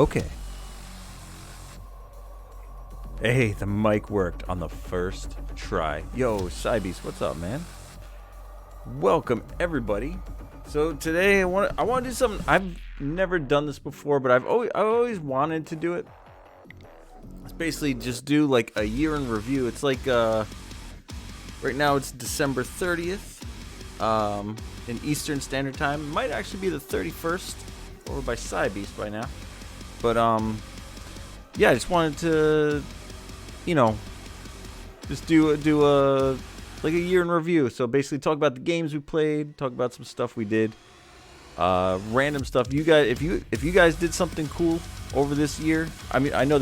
Okay. Hey, the mic worked on the first try. Yo, Cybeast, what's up, man? Welcome, everybody. So today I want to do something. I've never done this before, but I've always wanted to do it. It's basically just do like a year in review. It's like right now it's December 30th in Eastern Standard Time. It might actually be the 31st over by Cybeast by now. But yeah, I just wanted to, you know, just do a like a year in review. So basically talk about the games we played, talk about some stuff we did, random stuff. You guys, if you guys did something cool over this year, I mean, I know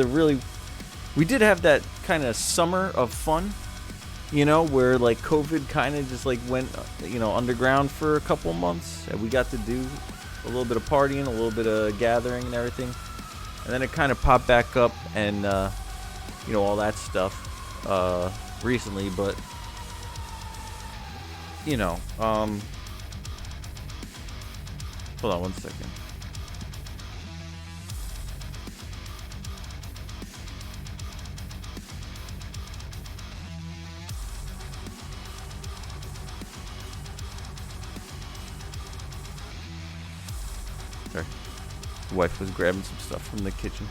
we did have that kind of summer of fun, you know, where like COVID kind of just like went, you know, underground for a couple months, and we got to do a little bit of partying, a little bit of gathering and everything, and then it kind of popped back up and you know, all that stuff recently. But you know, hold on one second. Sorry. The wife was grabbing some stuff from the kitchen.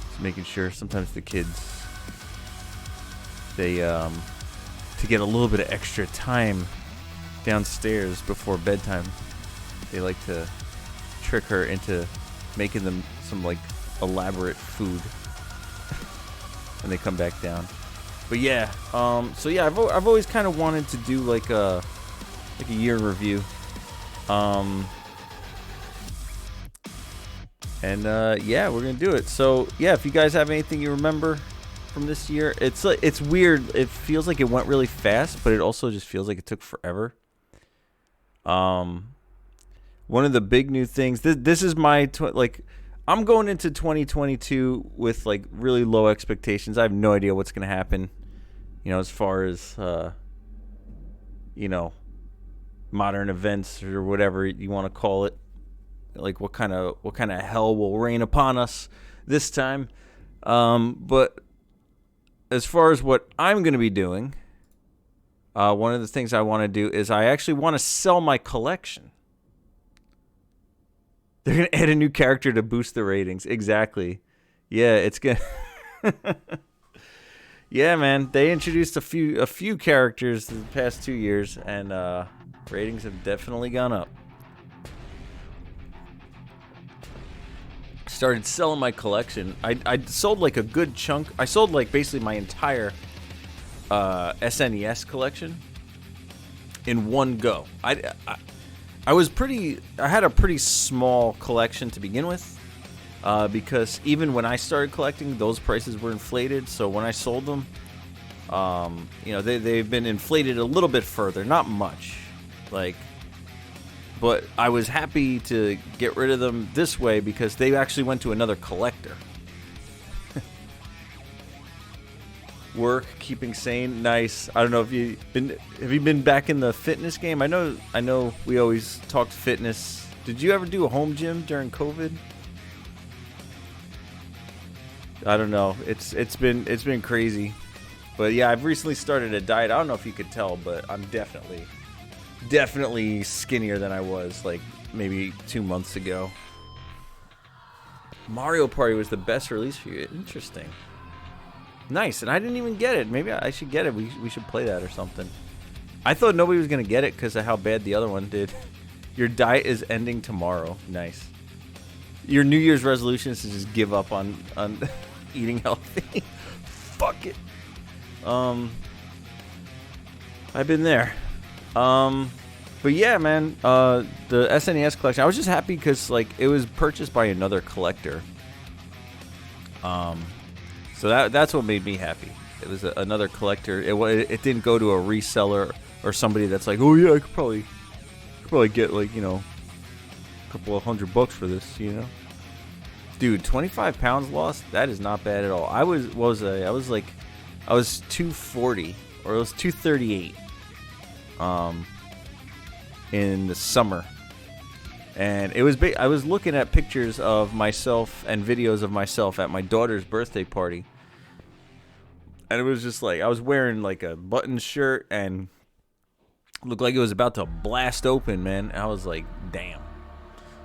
Just making sure. Sometimes the kids, they to get a little bit of extra time downstairs before bedtime, they like to trick her into making them some like elaborate food when they come back down. But yeah, so yeah, I've always kind of wanted to do like a year in review, and yeah, we're gonna do it. So yeah, if you guys have anything you remember from this year, it's weird. It feels like it went really fast, but it also just feels like it took forever. One of the big new things. This is my like. I'm going into 2022 with like really low expectations. I have no idea what's gonna happen. You know, as far as you know, modern events or whatever you want to call it. Like what kind of hell will rain upon us this time. But as far as what I'm going to be doing, one of the things I want to do is I actually want to sell my collection. They're going to add a new character to boost the ratings. Exactly. Yeah, it's going to... Yeah, man. They introduced a few characters in the past 2 years, and ratings have definitely gone up. Started selling my collection. I sold like a good chunk. I sold like basically my entire SNES collection in one go. I had a pretty small collection to begin with, because even when I started collecting, those prices were inflated. So when I sold them, you know, they've been inflated a little bit further, not much, like. But I was happy to get rid of them this way because they actually went to another collector. Work, keeping sane, nice. I don't know if have you been back in the fitness game? I know we always talked fitness. Did you ever do a home gym during COVID? I don't know. It's been crazy. But yeah, I've recently started a diet. I don't know if you could tell, but I'm definitely skinnier than I was like maybe 2 months ago. Mario Party was the best release for you. Interesting. Nice. And I didn't even get it. Maybe I should get it. We should play that or something. I thought nobody was going to get it because of how bad the other one did. Your diet is ending tomorrow. Nice. Your New Year's resolution is to just give up on eating healthy. Fuck it. I've been there. But yeah, man, the SNES collection, I was just happy because like it was purchased by another collector. So that's what made me happy. It was another collector. It didn't go to a reseller or somebody that's like, oh yeah, I could probably get like, you know, a couple of $100 for this, you know. Dude, 25 pounds lost. That is not bad at all. I was 240 or it was 238. In the summer, And it was I was looking at pictures of myself and videos of myself at my daughter's birthday party. And it was just like, I was wearing like a button shirt and looked like it was about to blast open, man. I was like, damn.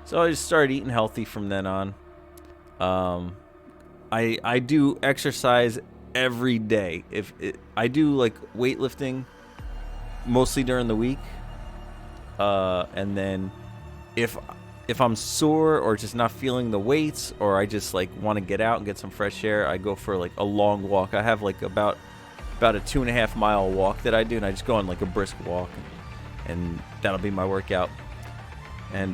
So I just started eating healthy from then on. I do exercise every day. I do like weightlifting mostly during the week. And then if I'm sore or just not feeling the weights, or I just like want to get out and get some fresh air, I go for like a long walk. I have like about a 2.5 mile walk that I do, and I just go on like a brisk walk, and that'll be my workout. And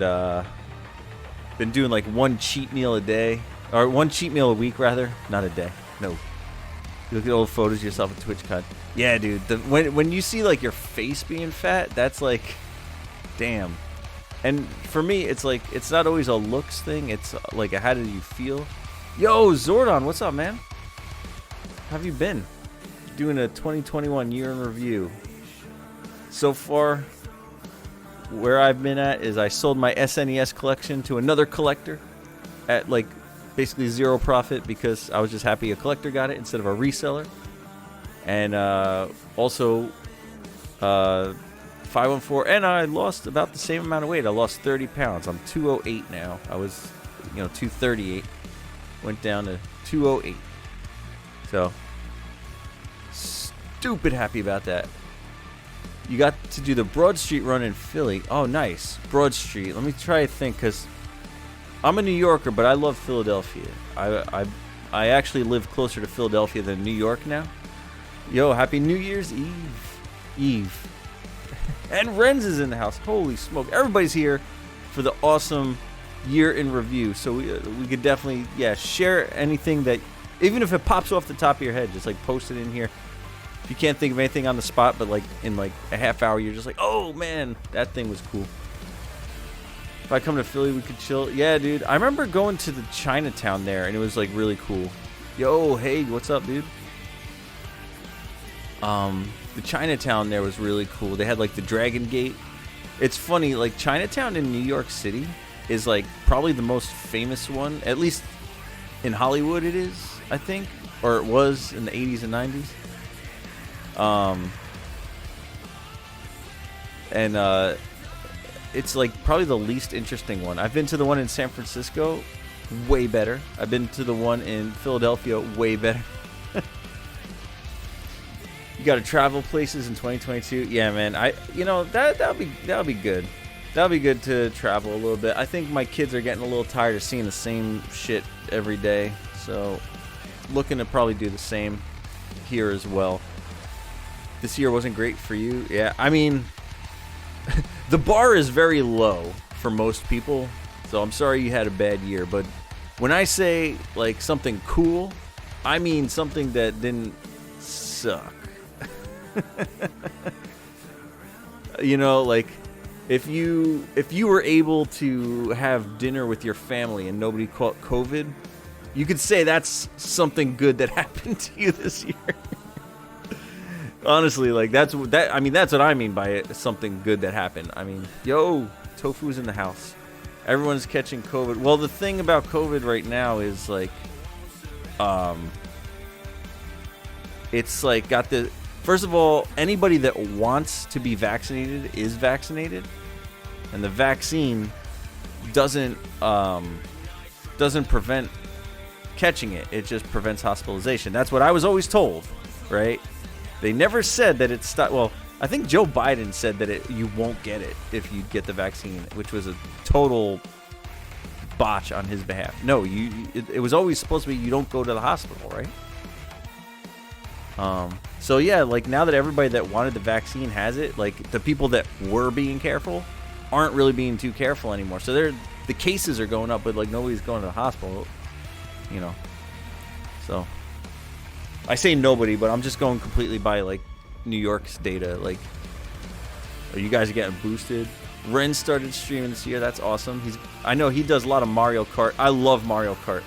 been doing like one cheat meal a day, or one cheat meal a week rather, not a day. No. You look at old photos of yourself at TwitchCon. Yeah, dude. When you see like your face being fat, that's like, damn. And for me, it's like, it's not always a looks thing. It's like a how do you feel? Yo, Zordon, what's up, man? How have you been? Doing a 2021 year in review. So far, where I've been at is I sold my SNES collection to another collector at like basically zero profit, because I was just happy a collector got it instead of a reseller. And also 514, and I lost about the same amount of weight. I lost 30 pounds. I'm 208 now. I was, 238. Went down to 208. So, stupid happy about that. You got to do the Broad Street run in Philly. Oh, nice. Broad Street. Let me try to think, because I'm a New Yorker, but I love Philadelphia. I actually live closer to Philadelphia than New York now. Yo, happy New Year's Eve. And Renz is in the house. Holy smoke. Everybody's here for the awesome year in review. So we could definitely, share anything that, even if it pops off the top of your head, just like post it in here. If you can't think of anything on the spot, but like in like a half hour, you're just like, oh man, that thing was cool. If I come to Philly, we could chill. Yeah, dude. I remember going to the Chinatown there, and it was like really cool. Yo, hey, what's up, dude? The Chinatown there was really cool. They had like the Dragon Gate. It's funny, like Chinatown in New York City is like probably the most famous one, at least in Hollywood it is, I think, or it was in the 80s and 90s. It's like probably the least interesting one. I've been to the one in San Francisco, way better. I've been to the one in Philadelphia, way better. You got to travel places in 2022. Yeah, man. That'll be good. That'll be good to travel a little bit. I think my kids are getting a little tired of seeing the same shit every day. So, looking to probably do the same here as well. This year wasn't great for you. Yeah, I mean, the bar is very low for most people. So I'm sorry you had a bad year. But when I say like something cool, I mean something that didn't suck. Like if you were able to have dinner with your family and nobody caught COVID, you could say that's something good that happened to you this year. Honestly, like that's what I mean by it. Something good that happened. I mean, yo, Tofu's in the house. Everyone's catching COVID. Well, the thing about COVID right now is like, it's like got the. First of all, anybody that wants to be vaccinated is vaccinated, and the vaccine doesn't prevent catching it. It just prevents hospitalization. That's what I was always told, right? They never said that it's well, I think Joe Biden said that you won't get it if you get the vaccine, which was a total botch on his behalf. No, it was always supposed to be you don't go to the hospital, right? So yeah, like now that everybody that wanted the vaccine has it, like the people that were being careful aren't really being too careful anymore. So the cases are going up, but like nobody's going to the hospital, So I say nobody, but I'm just going completely by like New York's data. Like, are you guys getting boosted? Ren started streaming this year. That's awesome. I know he does a lot of Mario Kart. I love Mario Kart.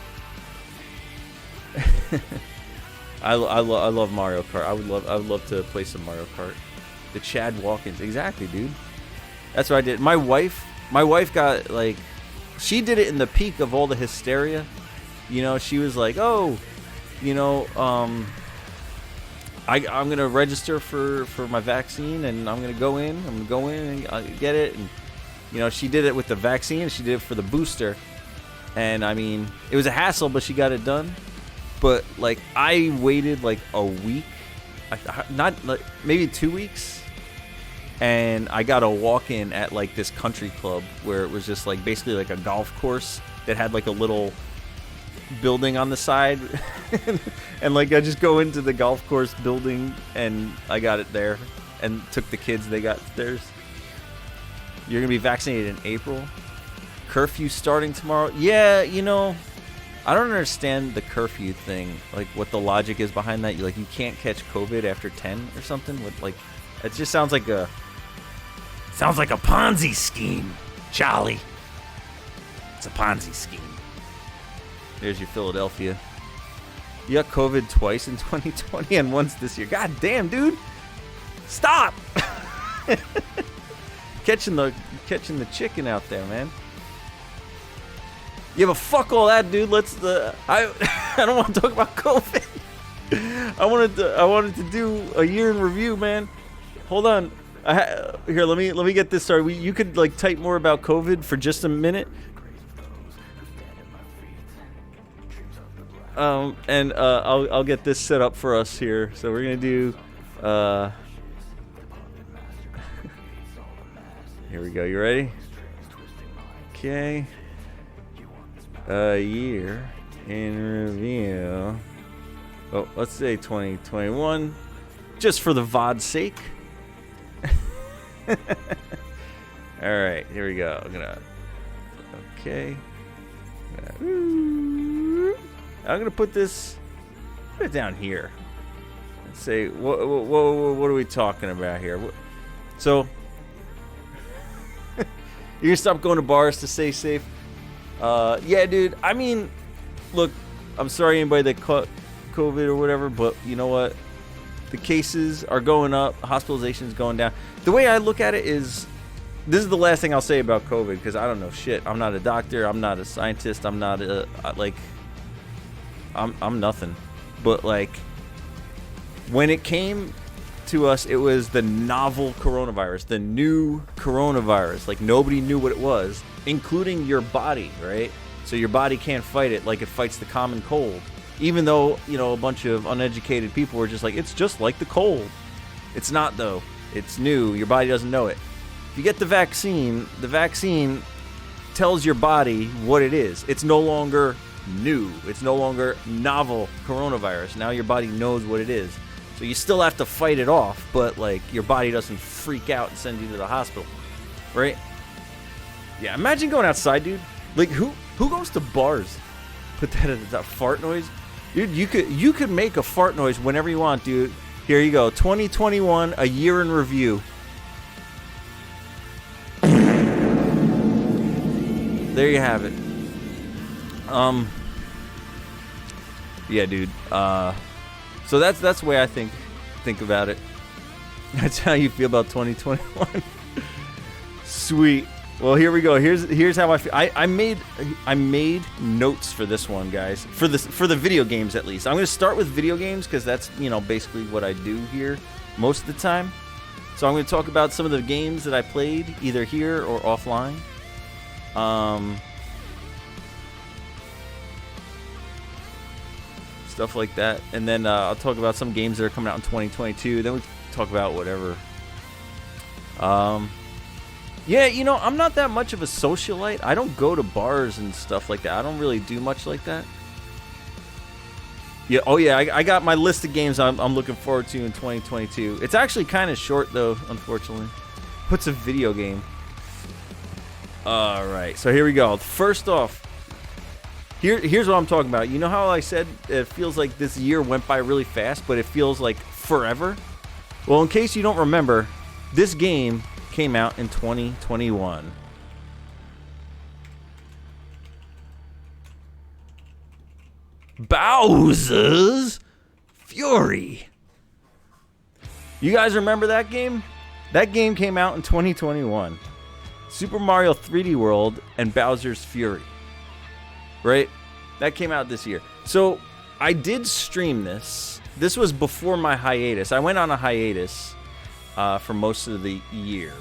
I love Mario Kart. I would love to play some Mario Kart. The Chad Walkins, exactly, dude. That's what I did. My wife my wife got, like, she did it in the peak of all the hysteria. You know, she was like, oh, you know, I'm going to register for my vaccine, and I'm going to go in and get it. And, you know, she did it with the vaccine, she did it for the booster. And, I mean, it was a hassle, but she got it done. But, like, I waited, like, a week, not, like, maybe 2 weeks. And I got a walk-in at, like, this country club where it was just, like, basically, like, a golf course that had, like, a little building on the side. And, like, I just go into the golf course building, and I got it there. And took the kids, they got theirs. You're going to be vaccinated in April. Curfew starting tomorrow. Yeah, you know, I don't understand the curfew thing. Like, what the logic is behind that. You can't catch COVID after 10 or something. With, like, it just sounds like a Ponzi scheme, Charlie. It's a Ponzi scheme. There's your Philadelphia. You got COVID twice in 2020 and once this year. God damn, dude. Stop. catching the chicken out there, man. Yeah, but fuck all that, dude. I don't want to talk about COVID. I wanted to do a year in review, man. Hold on. Here, let me get this started. You could, like, type more about COVID for just a minute. And I'll get this set up for us here. So we're gonna do. Here we go. You ready? Okay. A year in review. Oh, let's say 2021, just for the VOD's sake. All right, here we go. Okay. I'm gonna put it down here. Let's say, what are we talking about here? So, you're gonna stop going to bars to stay safe. Yeah, dude. I mean, look, I'm sorry anybody that caught COVID or whatever, but you know what? The cases are going up, hospitalization's going down. The way I look at it is, this is the last thing I'll say about COVID, because I don't know shit. I'm not a doctor. I'm not a scientist. I'm not I'm nothing. But, like, when it came to us, it was the novel coronavirus, the new coronavirus. Like, nobody knew what it was, including your body, right? So your body can't fight it like it fights the common cold. Even though, you know, a bunch of uneducated people were just like, it's just like the cold. It's not, though. It's new. Your body doesn't know it. If you get the vaccine tells your body what it is. It's no longer new. It's no longer novel coronavirus. Now your body knows what it is. So you still have to fight it off, but, like, your body doesn't freak out and send you to the hospital, right? Yeah, imagine going outside, dude. Like, who goes to bars? Put that at the top. Fart noise? Dude, you could make a fart noise whenever you want, dude. Here you go. 2021, a year in review. There you have it. Yeah, dude. So that's the way I think about it. That's how you feel about 2021. Sweet. Well, here we go. Here's how I feel. I made notes for this one, guys. For the video games, at least. I'm going to start with video games because that's, you know, basically what I do here most of the time. So I'm going to talk about some of the games that I played either here or offline. Stuff like that. And then I'll talk about some games that are coming out in 2022. Then we talk about whatever. Yeah, you know, I'm not that much of a socialite. I don't go to bars and stuff like that. I don't really do much like that. Yeah, oh yeah, I got my list of games I'm looking forward to in 2022. It's actually kind of short, though, unfortunately. What's a video game? Alright, so here we go. First off, here's what I'm talking about. You know how I said it feels like this year went by really fast, but it feels like forever? Well, in case you don't remember, this game came out in 2021. Bowser's Fury. You guys remember that game? That game came out in 2021. Super Mario 3D World and Bowser's Fury. Right? That came out this year. So I did stream this. This was before my hiatus. I went on a hiatus for most of the year.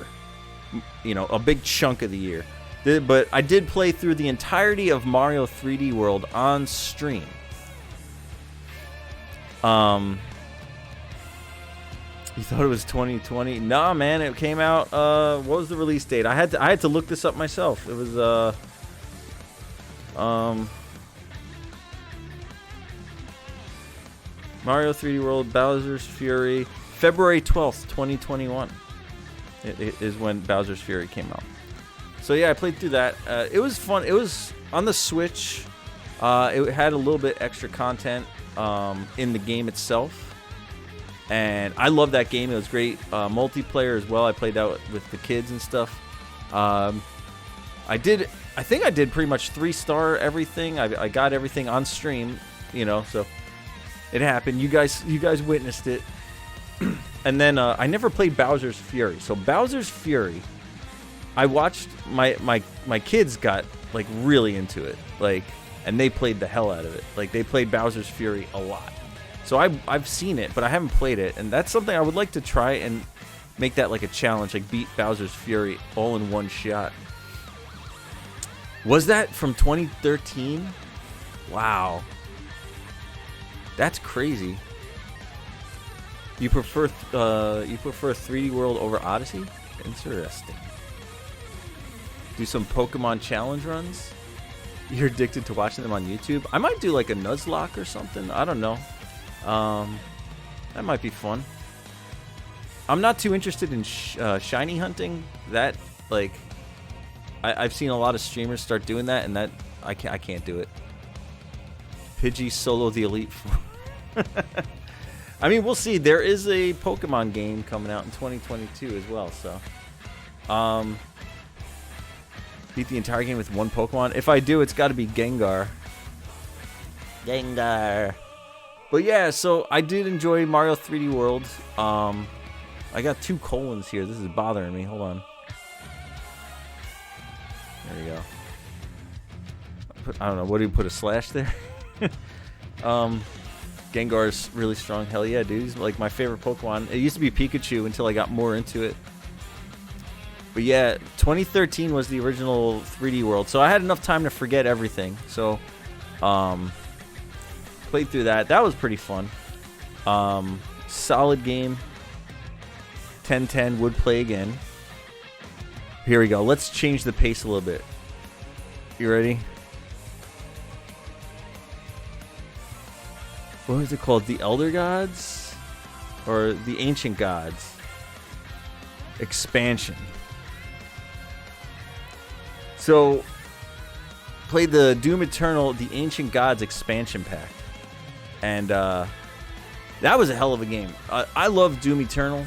You know, a big chunk of the year. But I did play through the entirety of Mario 3D World on stream. You thought it was 2020? Nah, man, it came out. What was the release date? I had to look this up myself. It was Mario 3D World, Bowser's Fury, February 12th, 2021. It is when Bowser's Fury came out. So yeah, I played through that. It was fun. It was on the Switch. It had a little bit extra content in the game itself. And I love that game. It was great multiplayer as well. I played out with the kids and stuff. I think I did pretty much 3-star everything. I got everything on stream, you know, so it happened. You guys witnessed it. And then I never played Bowser's Fury. So Bowser's Fury, I watched my kids got like really into it, like, and they played the hell out of it. Like they played Bowser's Fury a lot. So I've seen it, but I haven't played it, and that's something I would like to try and make that like a challenge, like beat Bowser's Fury all in one shot. Was that from 2013? Wow. That's crazy. You prefer 3D World over Odyssey? Interesting. Do some Pokemon challenge runs? You're addicted to watching them on YouTube? I might do like a Nuzlocke or something. I don't know. That might be fun. I'm not too interested in shiny hunting. That, like, I've seen a lot of streamers start doing that, and that I can't do it. Pidgey solo the Elite Four. I mean, we'll see. There is a Pokemon game coming out in 2022 as well, so beat the entire game with one Pokemon. If I do, it's got to be Gengar. But yeah, so I did enjoy Mario 3D World. I got 2 colons here. This is bothering me. Hold on. There we go. I don't know. What do you put, a slash there? Gengar's really strong. Hell yeah, dude. He's like my favorite Pokemon. It used to be Pikachu until I got more into it. But yeah, 2013 was the original 3D World. So I had enough time to forget everything. So, played through that. That was pretty fun. Solid game. 10/10 would play again. Here we go. Let's change the pace a little bit. You ready? What is it called? The Elder Gods? Or the Ancient Gods? Expansion. So, played the Doom Eternal, the Ancient Gods expansion pack. And that was a hell of a game. I love Doom Eternal.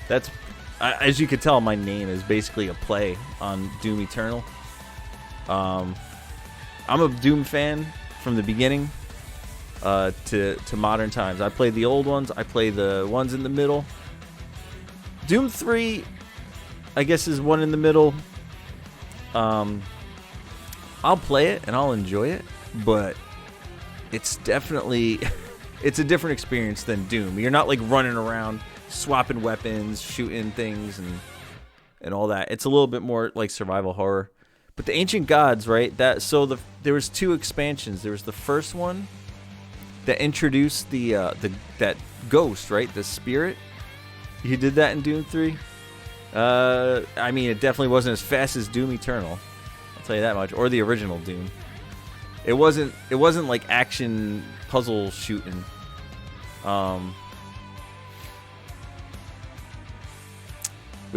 That's, as you can tell, my name is basically a play on Doom Eternal. I'm a Doom fan from the beginning to modern times. I play the old ones. I play the ones in the middle. Doom 3, I guess, is one in the middle. I'll play it and I'll enjoy it, but it's definitely it's a different experience than Doom. You're not like running around swapping weapons, shooting things and all that. It's a little bit more like survival horror. But the Ancient Gods, right? There was 2 expansions. There was the first one that introduced that ghost, right? The spirit. You did that in Doom 3. I mean, it definitely wasn't as fast as Doom Eternal. I'll tell you that much. Or the original Doom. It wasn't like action puzzle shooting. But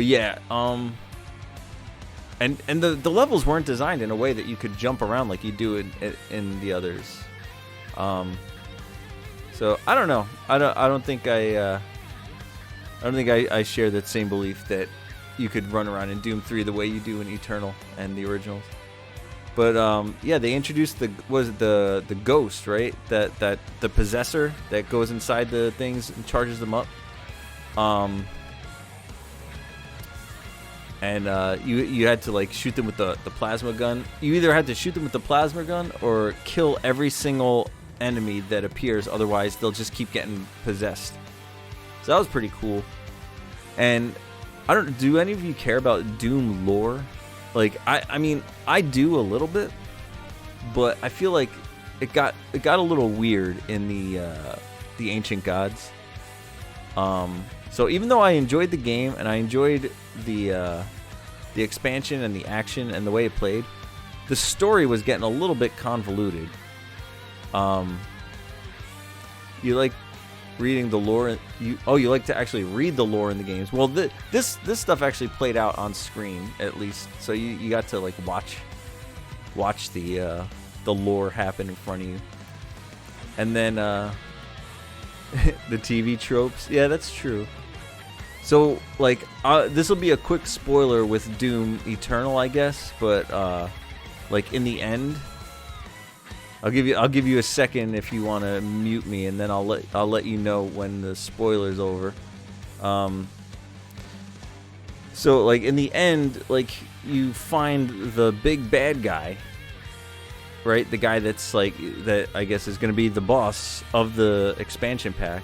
yeah, and the levels weren't designed in a way that you could jump around like you do in the others. So I don't know. I don't think I share that same belief that you could run around in Doom 3 the way you do in Eternal and the originals. But yeah, they introduced the ghost, right? That the possessor that goes inside the things and charges them up. and you had to like shoot them with the plasma gun. You either had to shoot them with the plasma gun or kill every single enemy that appears, otherwise they'll just keep getting possessed. So that was pretty cool. And do any of you care about Doom lore? Like I mean I do a little bit, but I feel like it got a little weird in the Ancient Gods. So even though I enjoyed the game and I enjoyed the expansion and the action and the way it played, the story was getting a little bit convoluted. You like reading the lore? You like to actually read the lore in the games? Well, this stuff actually played out on screen at least, so you got to like watch the lore happen in front of you. And then the TV tropes. Yeah, that's true. So like this will be a quick spoiler with Doom Eternal, I guess, but like in the end, I'll give you a second if you want to mute me, and then I'll let you know when the spoiler's over. So like in the end, like you find the big bad guy, right? The guy that's like that I guess is going to be the boss of the expansion pack,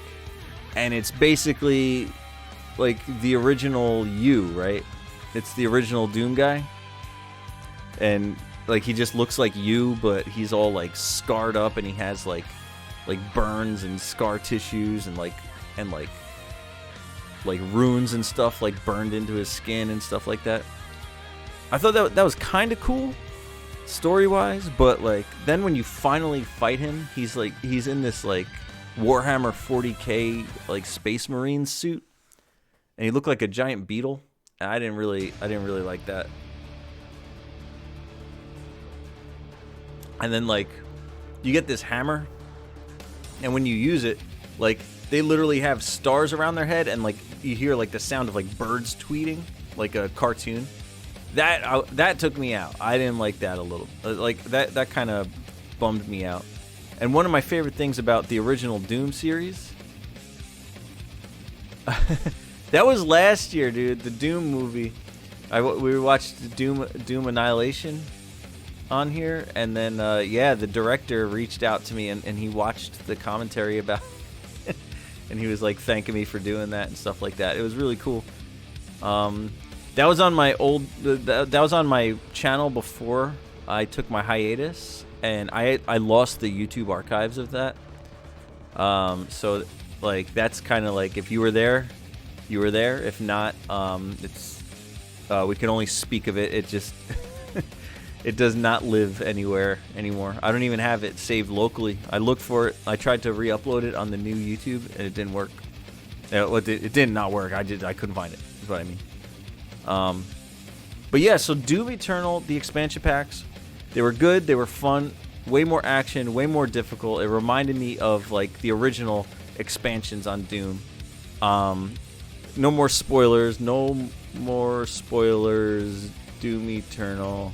and it's basically like the original you, right? It's the original Doom guy, and like he just looks like you, but he's all like scarred up, and he has like burns and scar tissues and like runes and stuff like burned into his skin and stuff like that. I thought that was kind of cool story wise, but like then when you finally fight him, he's in this like Warhammer 40K like Space Marine suit, and he looked like a giant beetle, and I didn't really like that. And then like you get this hammer, and when you use it, like they literally have stars around their head, and like you hear like the sound of like birds tweeting like a cartoon. That took me out. I didn't like that a little. Like that kind of bummed me out. And one of my favorite things about the original Doom series, that was last year, dude. The Doom movie. We watched Doom Annihilation on here, and then the director reached out to me, and he watched the commentary about it, and he was like thanking me for doing that and stuff like that. It was really cool. That was on my that was on my channel before I took my hiatus, and I lost the YouTube archives of that. So like that's kind of like if you were there, you were there. If not, it's we can only speak of it. It just it does not live anywhere anymore. I don't even have it saved locally. I looked for it. I tried to re-upload it on the new YouTube, and it didn't work. It did not work. I couldn't find it. Is what I mean. But yeah, so Doom Eternal, the expansion packs, they were good. They were fun. Way more action. Way more difficult. It reminded me of like the original expansions on Doom. No more spoilers. No more spoilers. Doom Eternal.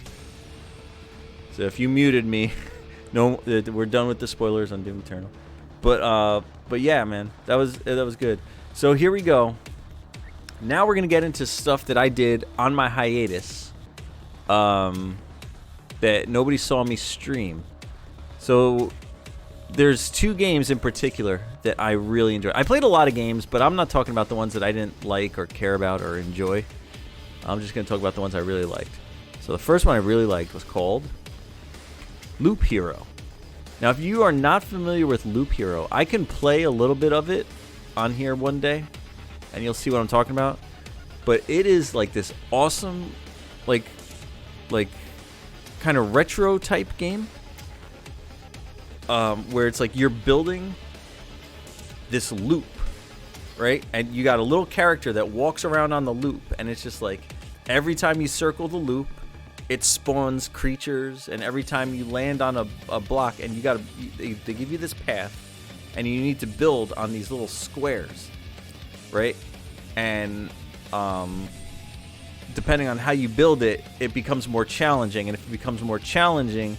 So if you muted me, no, we're done with the spoilers on Doom Eternal. But yeah, man, that was good. So here we go. Now we're gonna get into stuff that I did on my hiatus, that nobody saw me stream. So there's two games in particular that I really enjoy. I played a lot of games, but I'm not talking about the ones that I didn't like or care about or enjoy. I'm just gonna talk about the ones I really liked. So the first one I really liked was called Loop Hero. Now, if you are not familiar with Loop Hero, I can play a little bit of it on here one day, and you'll see what I'm talking about. But it is like this awesome, like kind of retro type game, where it's like you're building this loop, right? And you got a little character that walks around on the loop, and it's just like every time you circle the loop, it spawns creatures, and every time you land on a block, and they give you this path, and you need to build on these little squares, right? And depending on how you build it, it becomes more challenging, and if it becomes more challenging,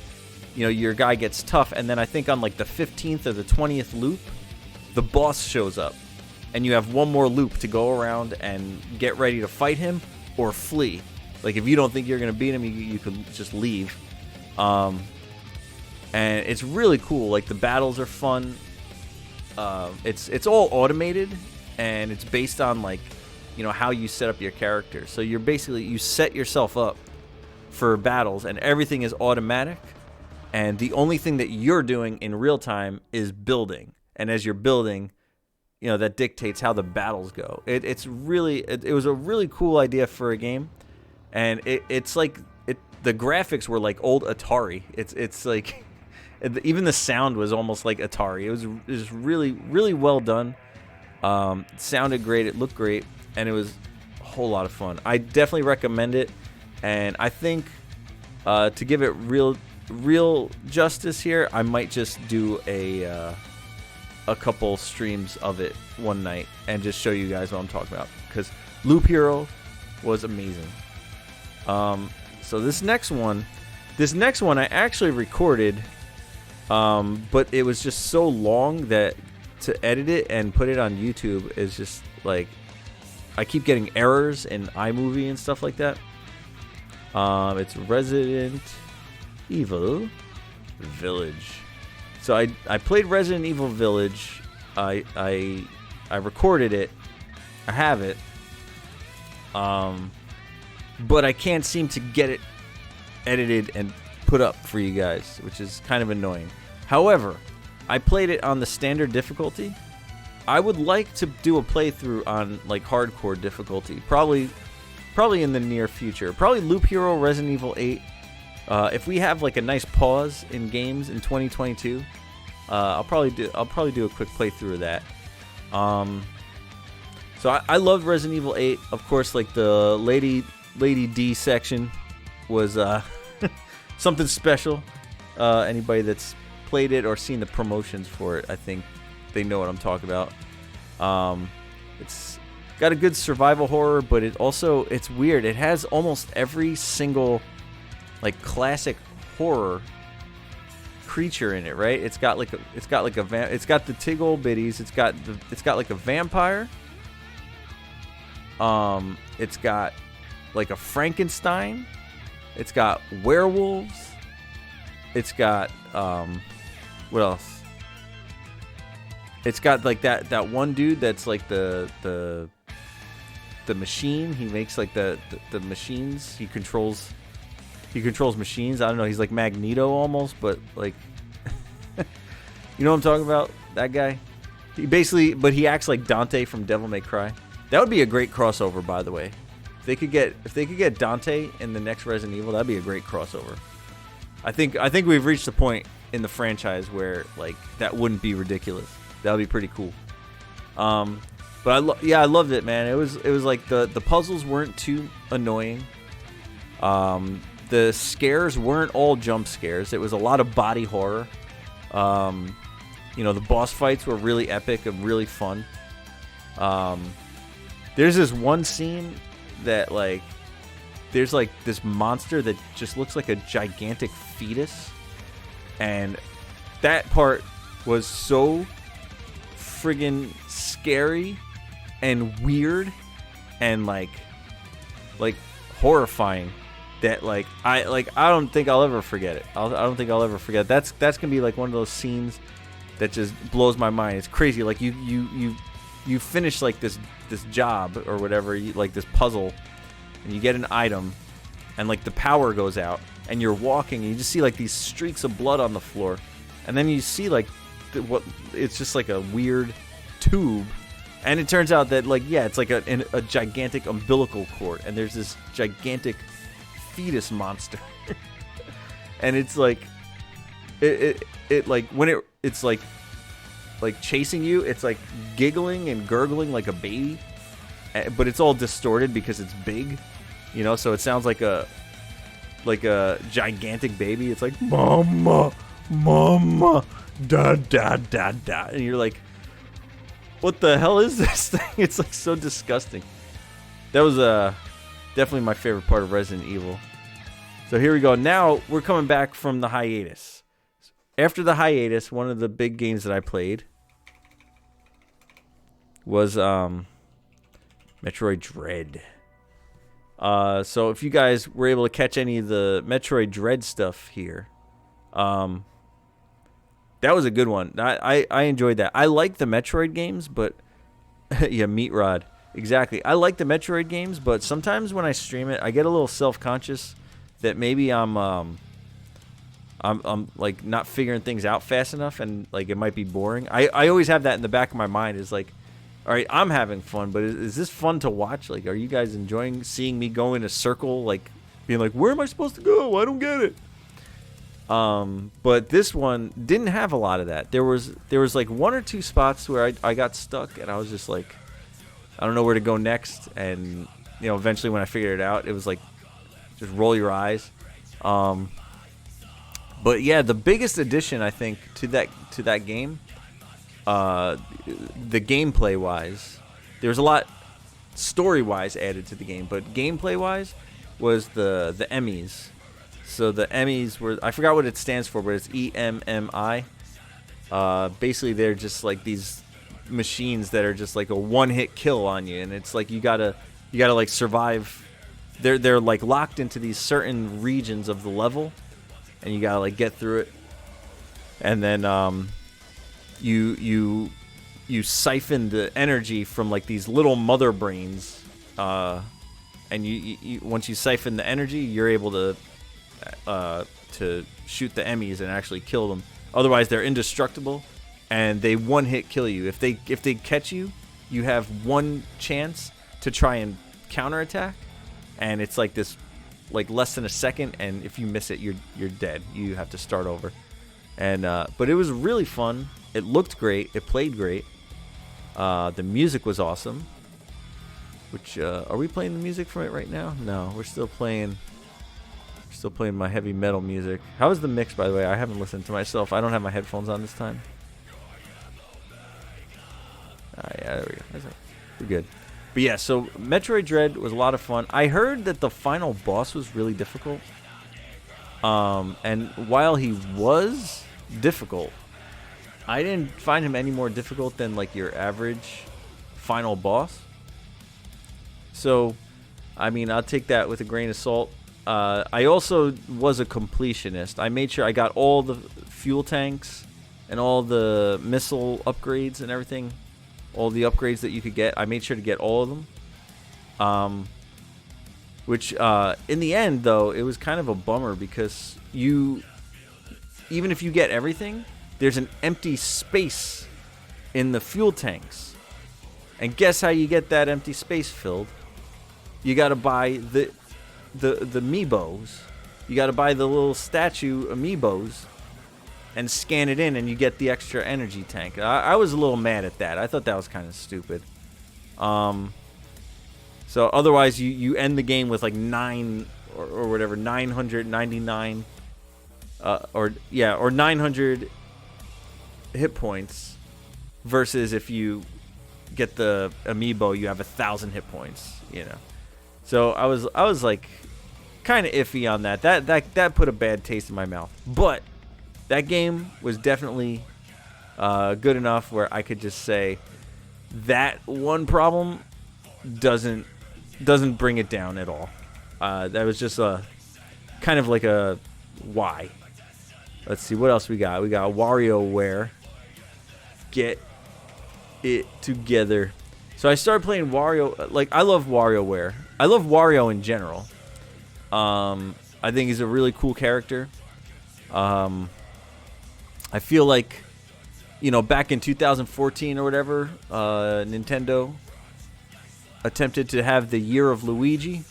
you know, your guy gets tough, and then I think on like the 15th or the 20th loop, the boss shows up, and you have one more loop to go around and get ready to fight him or flee. Like if you don't think you're gonna beat him, you can just leave. And it's really cool. Like the battles are fun. It's all automated, and it's based on like, you know, how you set up your character. So you're basically, you set yourself up for battles, and everything is automatic. And the only thing that you're doing in real time is building. And as you're building, you know, that dictates how the battles go. It was a really cool idea for a game, and it's like the graphics were like old Atari. It's like even the sound was almost like Atari. It was really well done. It sounded great. It looked great, and it was a whole lot of fun. I definitely recommend it, and I think to give it real justice here, I might just do a couple streams of it one night and just show you guys what I'm talking about, because Loop Hero was amazing. So this next one I actually recorded, but it was just so long that to edit it and put it on YouTube is just like, I keep getting errors in iMovie and stuff like that. It's Resident Evil Village. So I played Resident Evil Village. I recorded it. I have it. But I can't seem to get it edited and put up for you guys, which is kind of annoying. However, I played it on the standard difficulty. I would like to do a playthrough on like hardcore difficulty. Probably in the near future. Probably Loop Hero, Resident Evil 8. If we have like a nice pause in games in 2022, I'll probably do a quick playthrough of that. So I loved Resident Evil 8. Of course, like the Lady D section was something special. Anybody that's played it or seen the promotions for it, I think they know what I'm talking about. It's got a good survival horror, but it's weird. It has almost every single like classic horror creature in it, right? It's got the Tig Old Biddies. It's got like a vampire. It's got like a Frankenstein. It's got werewolves. It's got what else? It's got like that one dude that's like the machine. He makes like the machines. He controls machines. I don't know. He's like Magneto almost, but like you know what I'm talking about? That guy. But he acts like Dante from Devil May Cry. That would be a great crossover, by the way. If they could get Dante in the next Resident Evil, that'd be a great crossover. I think we've reached the point in the franchise where like that wouldn't be ridiculous. That would be pretty cool. But I loved it, man. It was like the puzzles weren't too annoying. The scares weren't all jump scares. It was a lot of body horror. You know, the boss fights were really epic and really fun. There's this one scene that like there's like this monster that just looks like a gigantic fetus, and that part was so friggin' scary and weird and like horrifying that like I don't think I'll ever forget it. I don't think I'll ever forget. That's gonna be like one of those scenes that just blows my mind. It's crazy. Like you finish like this job or whatever, like this puzzle, and you get an item, and like the power goes out, and you're walking, and you just see like these streaks of blood on the floor, and then you see like what it's just like a weird tube, and it turns out that like it's like a gigantic umbilical cord, and there's this gigantic fetus monster, and it's like it like when it's like chasing you, it's like giggling and gurgling like a baby, but it's all distorted because it's big, you know, so it sounds like a gigantic baby. It's like mama da da da da, and you're like, what the hell is this thing? It's like so disgusting. That was definitely my favorite part of Resident Evil. So here we go. Now we're coming back from the hiatus. After the hiatus, one of the big games that I played was Metroid Dread. So if you guys were able to catch any of the Metroid Dread stuff here, that was a good one. I enjoyed that. I like the Metroid games, but yeah, Meat Rod. Exactly. I like the Metroid games, but sometimes when I stream it, I get a little self-conscious that maybe I'm like not figuring things out fast enough, and like it might be boring. I always have that in the back of my mind. Is like, all right, I'm having fun, but is this fun to watch? Like, are you guys enjoying seeing me go in a circle, like being like, where am I supposed to go? I don't get it. But this one didn't have a lot of that. There was like one or two spots where I got stuck, and I was just like, I don't know where to go next. And eventually when I figured it out, it was like, just roll your eyes. But yeah, the biggest addition I think to that game, the gameplay wise, there was a lot story wise added to the game, but gameplay wise was the Emmys. So the Emmys were, I forgot what it stands for, but it's EMMI. Basically, they're just like these machines that are just like a one-hit kill on you, and it's like you gotta like survive. They're like locked into these certain regions of the level, and you gotta like get through it. And then you siphon the energy from like these little mother brains, and you once you siphon the energy, you're able to shoot the Emmys and actually kill them. Otherwise, they're indestructible, and they one-hit kill you. If they catch you, you have one chance to try and counterattack, and it's like this, like less than a second. And if you miss it, you're dead. You have to start over. And but it was really fun. It looked great. It played great. The music was awesome. Which are we playing the music from it right now? No, we're still playing. Still playing my heavy metal music. How is the mix, by the way? I haven't listened to myself. I don't have my headphones on this time. Yeah, there we go. We're good. But yeah, so Metroid Dread was a lot of fun. I heard that the final boss was really difficult. And while he was difficult, I didn't find him any more difficult than like your average final boss. So, I mean, I'll take that with a grain of salt. I also was a completionist. I made sure I got all the fuel tanks and all the missile upgrades and everything. All the upgrades that you could get. I made sure to get all of them. Which, in the end, though, it was kind of a bummer because even if you get everything, there's an empty space in the fuel tanks. And guess how you get that empty space filled? You got to buy the amiibos. You got to buy the little statue amiibos and scan it in, and you get the extra energy tank. I was a little mad at that. I thought that was kind of stupid. So otherwise you end the game with like 999 or 900 hit points, versus if you get the amiibo you have 1,000 hit points, So I was like kind of iffy on that. That put a bad taste in my mouth. But that game was definitely good enough where I could just say that one problem doesn't bring it down at all. That was just a kind of like a why. Let's see what else we got. We got WarioWare. Get it together. So I started playing Wario. Like, I love WarioWare. I love Wario in general. I think he's a really cool character. I feel like, back in 2014 or whatever, Nintendo attempted to have the Year of Luigi,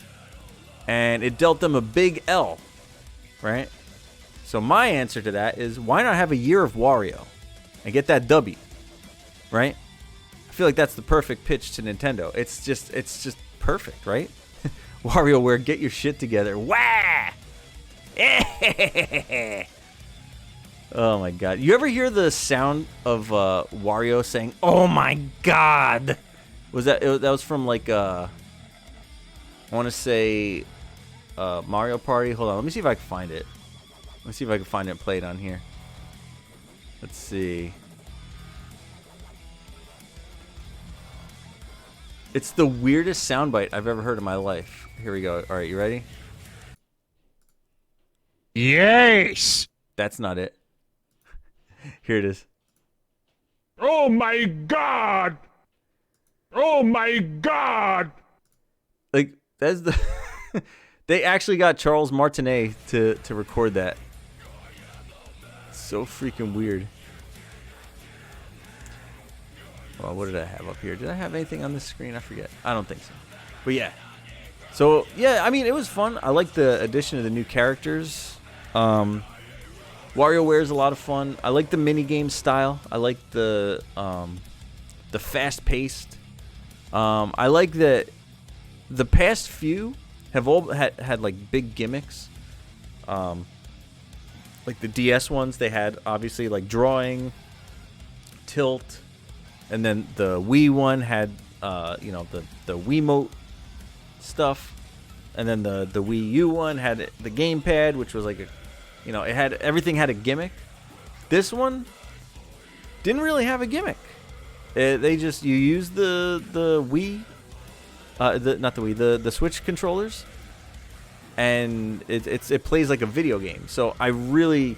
and it dealt them a big L, right? So my answer to that is, why not have a Year of Wario and get that W, right? I feel like that's the perfect pitch to Nintendo. It's just perfect, right? WarioWare, get your shit together. Wah! Oh my god. You ever hear the sound of Wario saying, "Oh my god"? That was from like I want to say Mario Party. Hold on, let me see if I can find it. Let me see if I can find it played on here. Let's see. It's the weirdest soundbite I've ever heard in my life. Here we go. All right, you ready? Yes! That's not it. Here it is. Oh my god! Oh my god! Like, that's the... They actually got Charles Martinet to record that. So freaking weird. Well, what did I have up here? Did I have anything on this screen? I forget. I don't think so. But yeah. So, yeah, I mean, it was fun. I like the addition of the new characters. WarioWare is a lot of fun. I like the minigame style. I like the fast-paced. I like that the past few have all had like big gimmicks. Like the DS ones, they had obviously like drawing, tilt, and then the Wii one had the Wiimote stuff, and then the Wii U one had the gamepad, which was like it had everything had a gimmick. This one didn't really have a gimmick. They just you use the Wii, the Switch controllers, and it plays like a video game. So I really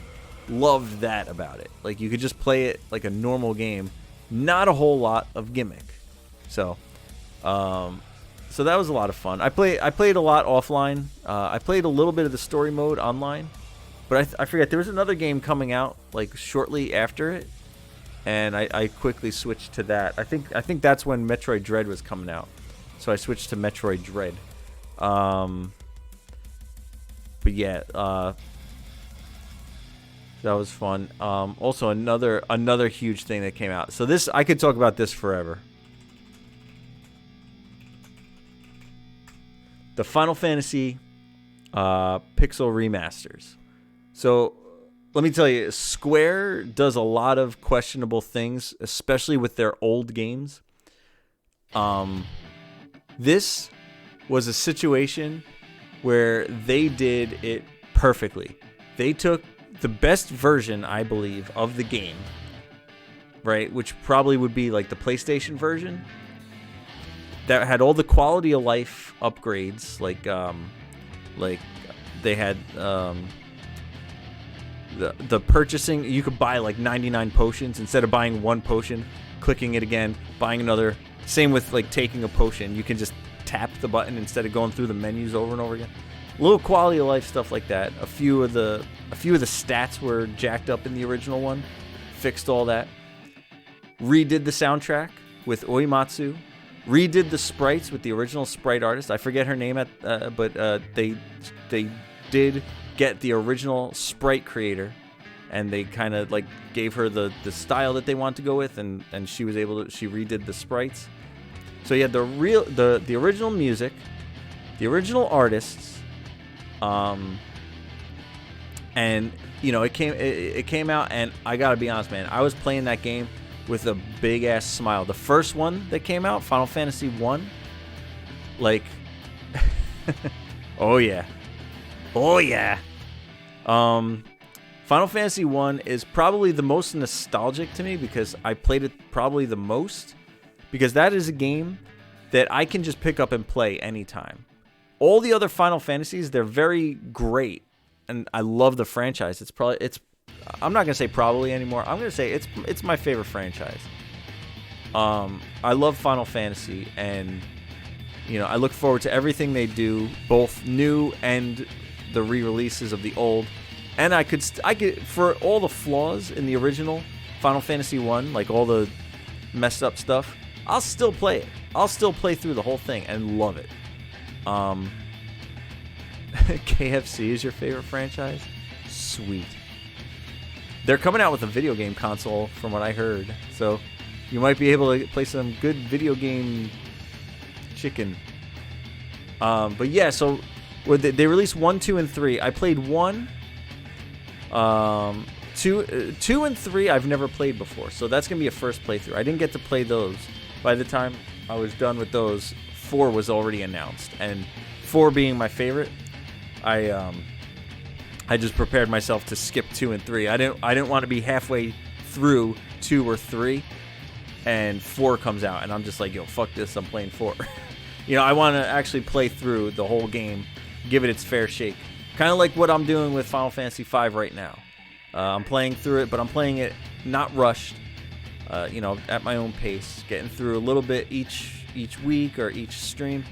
loved that about it. Like you could just play it like a normal game, not a whole lot of gimmick. So that was a lot of fun. I played a lot offline. I played a little bit of the story mode online, but I forget there was another game coming out like shortly after it, and I quickly switched to that. I think that's when Metroid Dread was coming out, so I switched to Metroid Dread. But yeah, that was fun. Also another huge thing that came out. So this I could talk about this forever. The Final Fantasy Pixel remasters. So let me tell you, Square does a lot of questionable things, especially with their old games. This was a situation where they did it perfectly. They took the best version, I believe, of the game, right, which probably would be like the PlayStation version, that had all the quality of life upgrades, like they had the purchasing. You could buy like 99 potions instead of buying one potion, clicking it again, buying another. Same with like taking a potion, you can just tap the button instead of going through the menus over and over again. Little quality of life stuff like that. A few of the stats were jacked up in the original one. Fixed all that. Redid the soundtrack with Uematsu. Redid the sprites with the original sprite artist. I forget her name, but they did get the original sprite creator, and they kind of like gave her the style that they want to go with, and she was able to. She redid the sprites. So you had the original music, the original artists, and it came out, and I gotta be honest, man, I was playing that game with a big ass smile. The first one that came out, Final Fantasy 1, like, oh yeah, Final Fantasy 1 is probably the most nostalgic to me because I played it probably the most. Because that is a game that I can just pick up and play anytime. All the other Final Fantasies, they're very great, and I love the franchise. I'm not gonna say probably anymore. I'm gonna say it's my favorite franchise. I love Final Fantasy, and I look forward to everything they do, both new and the re-releases of the old. And I could for all the flaws in the original Final Fantasy 1, like all the messed up stuff, I'll still play it. I'll still play through the whole thing and love it. KFC is your favorite franchise? Sweet. They're coming out with a video game console, from what I heard. So you might be able to play some good video game chicken. But yeah, so they released 1, 2, and 3. I played 1. 2 and 3 I've never played before, so that's gonna be a first playthrough. I didn't get to play those. By the time I was done with those, 4 was already announced, and 4 being my favorite, I just prepared myself to skip 2 and 3. I didn't want to be halfway through 2 or 3 and 4 comes out, and I'm just like, yo, fuck this, I'm playing 4. You know, I want to actually play through the whole game, give it its fair shake. Kind of like what I'm doing with Final Fantasy V right now. I'm playing through it, but I'm playing it not rushed, you know, at my own pace, getting through a little bit each week or each stream.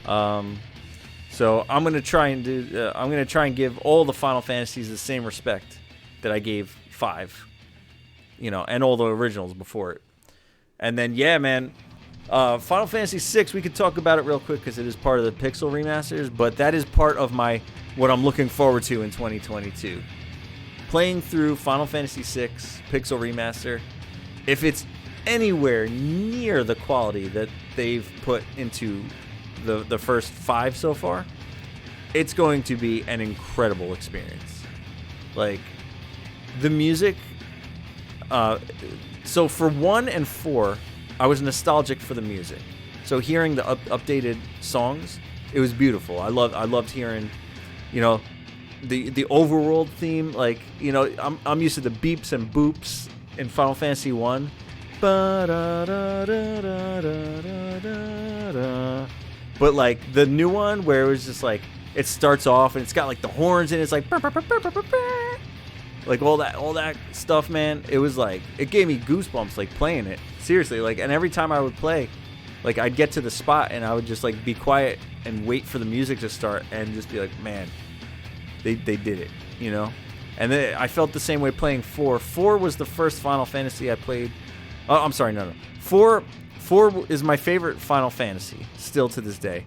So I'm gonna try and give all the Final Fantasies the same respect that I gave 5, you know, and all the originals before it. And then, yeah, man, Final Fantasy VI, we could talk about it real quick because it is part of the Pixel remasters, but that is part of what I'm looking forward to in 2022. Playing through Final Fantasy VI Pixel Remaster, if it's anywhere near the quality that they've put into the first 5 so far, it's going to be an incredible experience. Like, the music, so for 1 and 4, I was nostalgic for the music. So hearing the updated songs, it was beautiful. I loved hearing, you know, the overworld theme. Like, you know, I'm used to the beeps and boops in Final Fantasy 1. But like the new one where it was just like, it starts off and it's got like the horns and it's like all that stuff, man. It was like, it gave me goosebumps like playing it. Seriously, like, and every time I would play, like, I'd get to the spot and I would just like be quiet and wait for the music to start and just be like, man, they did it, you know? And then I felt the same way playing 4. 4 was the first Final Fantasy I played. Oh, I'm sorry, no. 4 is my favorite Final Fantasy still to this day.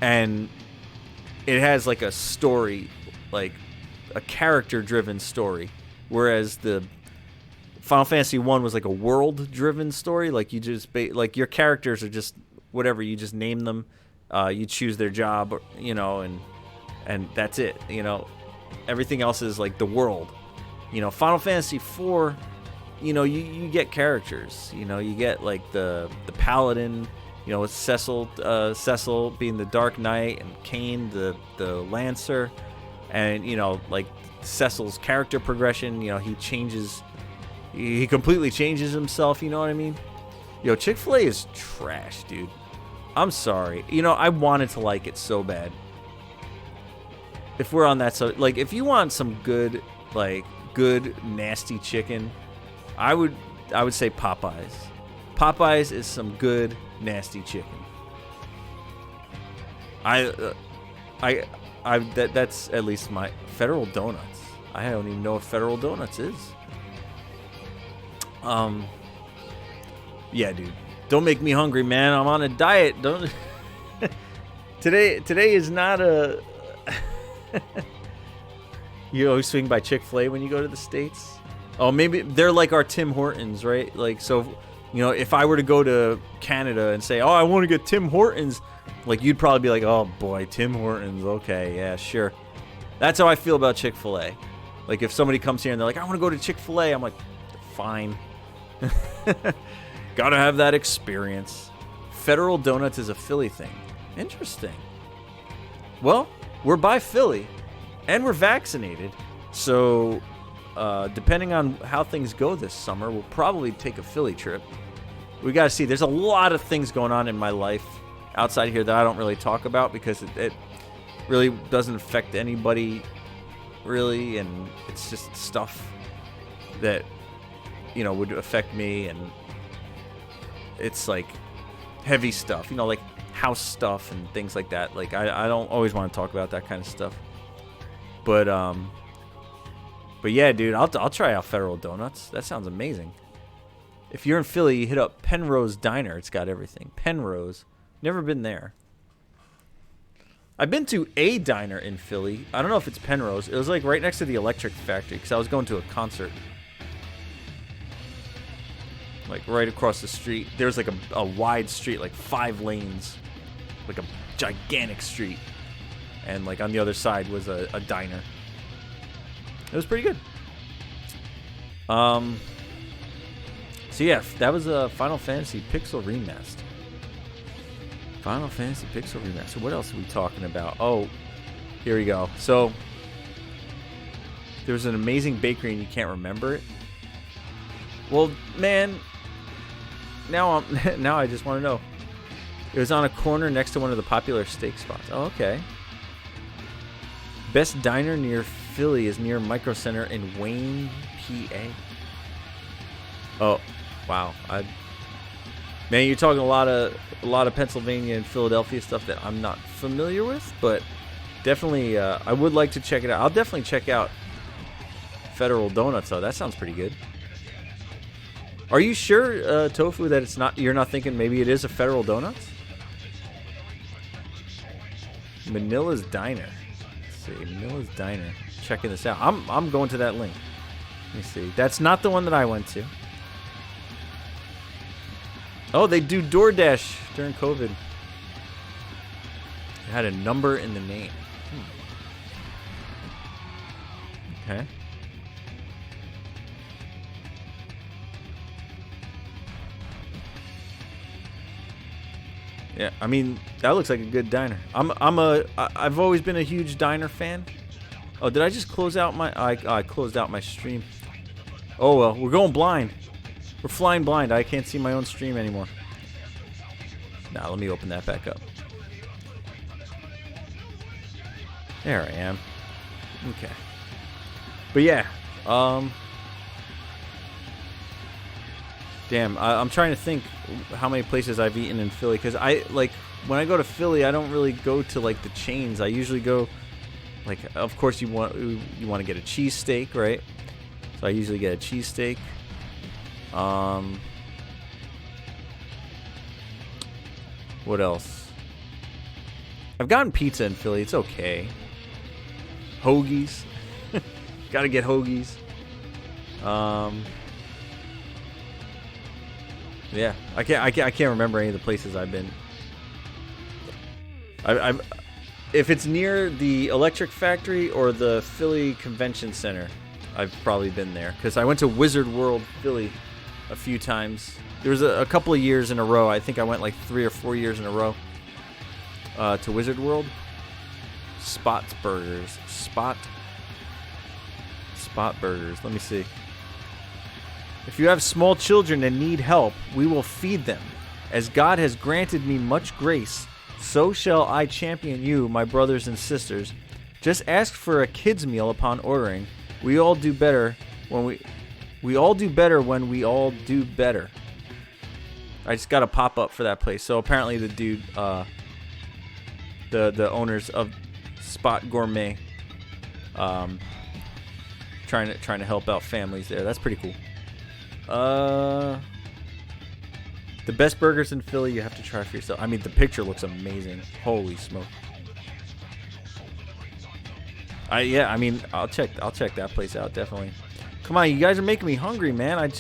And it has like a story, like a character-driven story, whereas the Final Fantasy 1 was like a world-driven story. Like, you just like your characters are just whatever, you just name them, you choose their job, you know, and that's it, you know. Everything else is like the world, you know. Final Fantasy 4, you know, you get characters, you know, you get like the paladin, you know, with Cecil being the Dark Knight, and Kain the Lancer, and, you know, like Cecil's character progression, you know, he completely changes himself, you know what I mean? Yo, Chick-fil-A is trash, dude. I'm sorry. You know, I wanted to like it so bad. If we're on that, so like, if you want some good nasty chicken, I would say Popeyes. Popeyes is some good nasty chicken. That's at least my Federal Donuts. I don't even know what Federal Donuts is. Yeah, dude. Don't make me hungry, man. I'm on a diet. Don't. Today is not a. You always swing by Chick-fil-A when you go to the States? Oh, maybe they're like our Tim Hortons, right? Like, so, you know, if I were to go to Canada and say, oh, I want to get Tim Hortons, like, you'd probably be like, oh boy, Tim Hortons, okay, yeah, sure. That's how I feel about Chick-fil-A. Like, if somebody comes here and they're like, I want to go to Chick-fil-A, I'm like, fine. Gotta have that experience. Federal Donuts is a Philly thing. Interesting. Well, we're by Philly, and we're vaccinated, so depending on how things go this summer, we'll probably take a Philly trip. We gotta see. There's a lot of things going on in my life outside here that I don't really talk about because it really doesn't affect anybody, really, and it's just stuff that, you know, would affect me, and it's like heavy stuff, you know, like house stuff and things like that. Like, I don't always want to talk about that kind of stuff, but yeah, dude, I'll try out Federal Donuts. That sounds amazing. If you're in Philly, you hit up Penrose Diner. It's got everything. Penrose, never been there. I've been to a diner in Philly. I don't know if it's Penrose. It was like right next to the Electric Factory because I was going to a concert. Like right across the street. There's like a wide street, like 5 lanes. Like a gigantic street. And like on the other side was a diner. It was pretty good. So yeah, that was a Final Fantasy Pixel Remaster. Final Fantasy Pixel Remaster. What else are we talking about? Oh, here we go. So there's an amazing bakery and you can't remember it. Well, man, now now I just want to know. It was on a corner next to one of the popular steak spots. Oh, okay. Best diner near Philly is near Micro Center in Wayne, PA. Oh, wow. Man, you're talking a lot of Pennsylvania and Philadelphia stuff that I'm not familiar with, but definitely I would like to check it out. I'll definitely check out Federal Donuts though. That sounds pretty good. Are you sure, Tofu, that it's not? You're not thinking maybe it is a Federal Donuts? Manila's Diner. Let's see, Manila's Diner. Checking this out. I'm going to that link. Let me see. That's not the one that I went to. Oh, they do DoorDash during COVID. It had a number in the name. Okay. Yeah, I mean, that looks like a good diner. I've always been a huge diner fan. Oh, did I just close out my I closed out my stream. Oh well, we're going blind. We're flying blind. I can't see my own stream anymore. Now, let me open that back up. There I am. Okay. But yeah, damn, I'm trying to think how many places I've eaten in Philly, because when I go to Philly, I don't really go to like the chains. I usually go, like, of course you want to get a cheesesteak, right? So I usually get a cheesesteak. What else? I've gotten pizza in Philly. It's okay. Hoagies. Gotta get hoagies. Yeah, I can't remember any of the places I've been. If it's near the Electric Factory or the Philly Convention Center, I've probably been there, because I went to Wizard World Philly a few times. There was a couple of years in a row. I think I went like 3 or 4 years in a row to Wizard World. Spot's Burgers. Spot Burgers. Let me see. If you have small children and need help, we will feed them. As God has granted me much grace, so shall I champion you, my brothers and sisters. Just ask for a kid's meal upon ordering. We all do better when we all do better when we all do better. I just got a pop up for that place. So apparently the dude, the owners of Spot Gourmet, trying to help out families there. That's pretty cool. The best burgers in Philly you have to try for yourself. I mean, the picture looks amazing. Holy smoke. I mean, I'll check that place out, definitely. Come on, you guys are making me hungry, man. I'm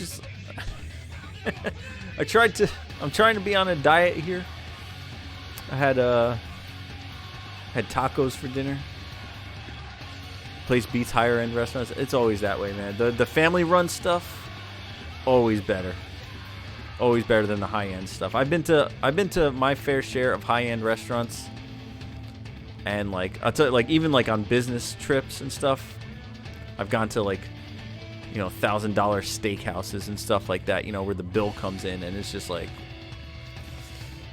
trying to be on a diet here. I had tacos for dinner. Place beats higher end restaurants. It's always that way, man. The family run stuff, always better. Always better than the high end stuff. I've been to my fair share of high end restaurants, and like I'll tell you, like even like on business trips and stuff, I've gone to like, $1,000 steakhouses and stuff like that, where the bill comes in and it's just like,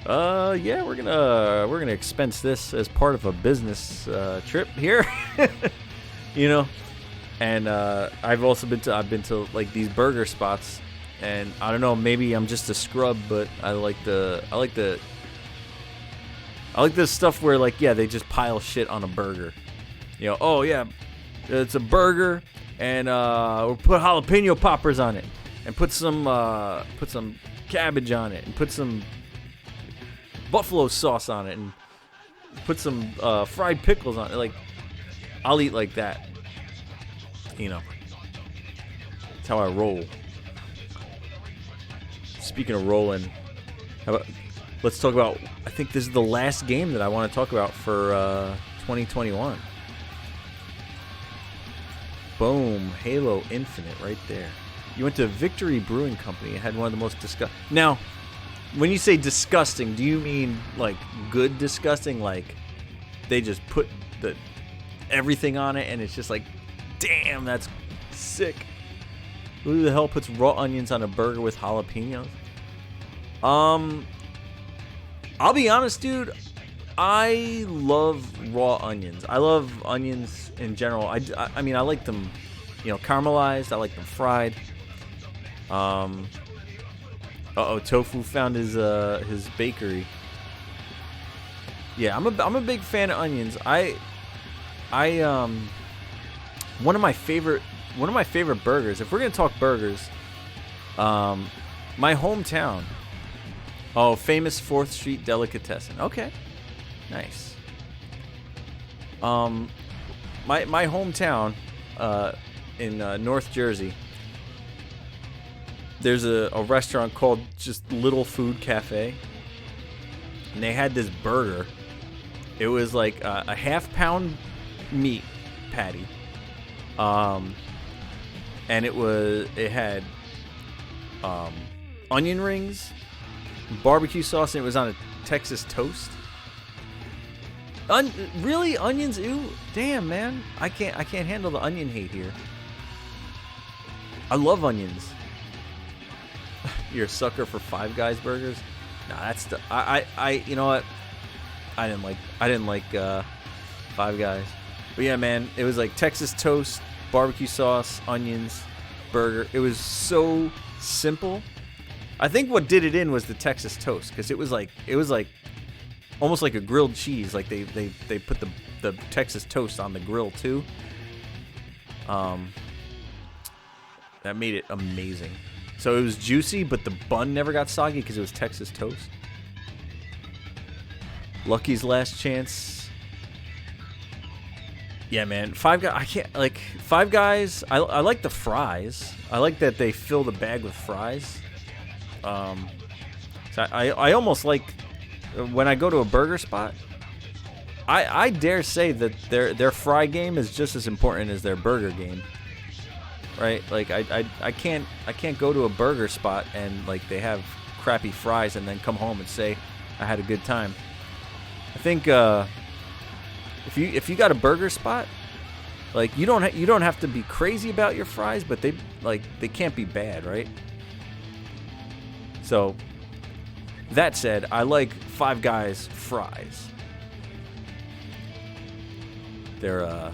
yeah, we're gonna expense this as part of a business trip here. And I've been to like these burger spots, and I don't know, maybe I'm just a scrub, but I like the stuff where, like, yeah, they just pile shit on a burger. Oh yeah, it's a burger, and we'll put jalapeno poppers on it, and put some cabbage on it, and put some buffalo sauce on it, and put some fried pickles on it. Like, I'll eat like that. That's how I roll. Speaking of rolling, let's talk about, I think this is the last game that I want to talk about for 2021. Boom. Halo Infinite right there. You went to Victory Brewing Company and had one of the most disgusting. Now, when you say disgusting, do you mean like good disgusting? Like they just put everything on it and it's just like, damn, that's sick. Who the hell puts raw onions on a burger with jalapenos? I'll be honest, dude. I love raw onions. I love onions in general. I mean, I like them, caramelized. I like them fried. Tofu found his bakery. Yeah, I'm a big fan of onions. One of my favorite burgers. If we're gonna talk burgers, my hometown. Oh, famous 4th Street Delicatessen. Okay, nice. My hometown, in North Jersey. There's a restaurant called just Little Food Cafe, and they had this burger. It was like a half-pound meat patty, and it had onion rings, barbecue sauce, and it was on a Texas toast. Really, onions? Ew, damn, man, I can't handle the onion hate here. I love onions. You're a sucker for Five Guys burgers? Nah, that's the you know what? I didn't like Five Guys. But yeah, man, it was like Texas toast, barbecue sauce, onions, burger. It was so simple. I think what did it in was the Texas toast, because it was like almost like a grilled cheese. Like they put the Texas toast on the grill too. That made it amazing. So it was juicy, but the bun never got soggy because it was Texas toast. Lucky's Last Chance. Yeah, man. Five Guys. I can't like Five Guys. I like the fries. I like that they fill the bag with fries. So I almost like when I go to a burger spot. I dare say that their fry game is just as important as their burger game. Right? Like I can't go to a burger spot and like they have crappy fries and then come home and say I had a good time. I think if you got a burger spot, like you don't have to be crazy about your fries, but they can't be bad, right? So that said, I like Five Guys fries. They're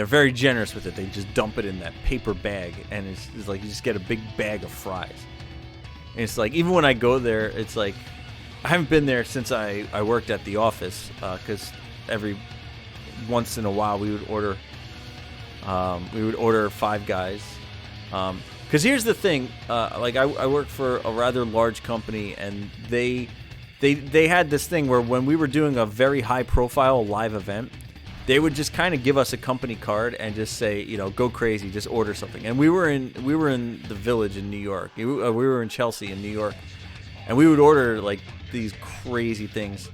very generous with it. They just dump it in that paper bag, and it's like you just get a big bag of fries. And it's like, even when I go there, it's like, I haven't been there since I worked at the office, because every once in a while we would order Five Guys. Because here's the thing, like I work for a rather large company, and they had this thing where when we were doing a very high profile live event, they would just kind of give us a company card and just say, go crazy, just order something. And we were in the Village in New York. We were in Chelsea in New York, and we would order like these crazy things.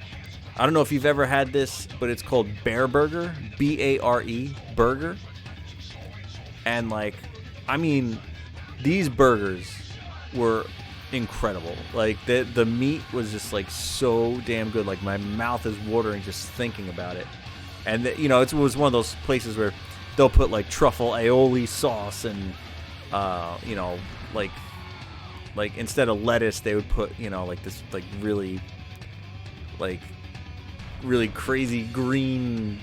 I don't know if you've ever had this, but it's called Bear Burger, BARE burger. And like, I mean, these burgers were incredible. Like the meat was just like so damn good. Like my mouth is watering just thinking about it. And it was one of those places where they'll put like truffle aioli sauce and like instead of lettuce they would put like this like really crazy green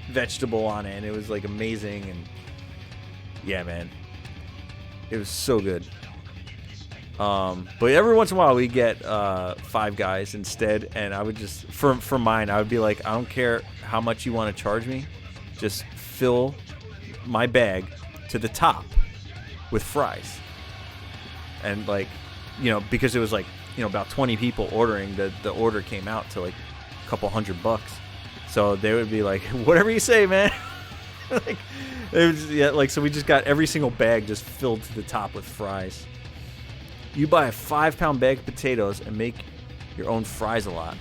vegetable on it, and it was like amazing. And yeah, man, it was so good. But every once in a while we get Five Guys instead, and I would just for mine I would be like, I don't care how much you want to charge me, just fill my bag to the top with fries. And like, because it was like about 20 people ordering, the order came out to like a couple $100, so they would be like, whatever you say, man. Like it was, yeah, like, so we just got every single bag just filled to the top with fries. You buy a 5-pound bag of potatoes and make your own fries a lot.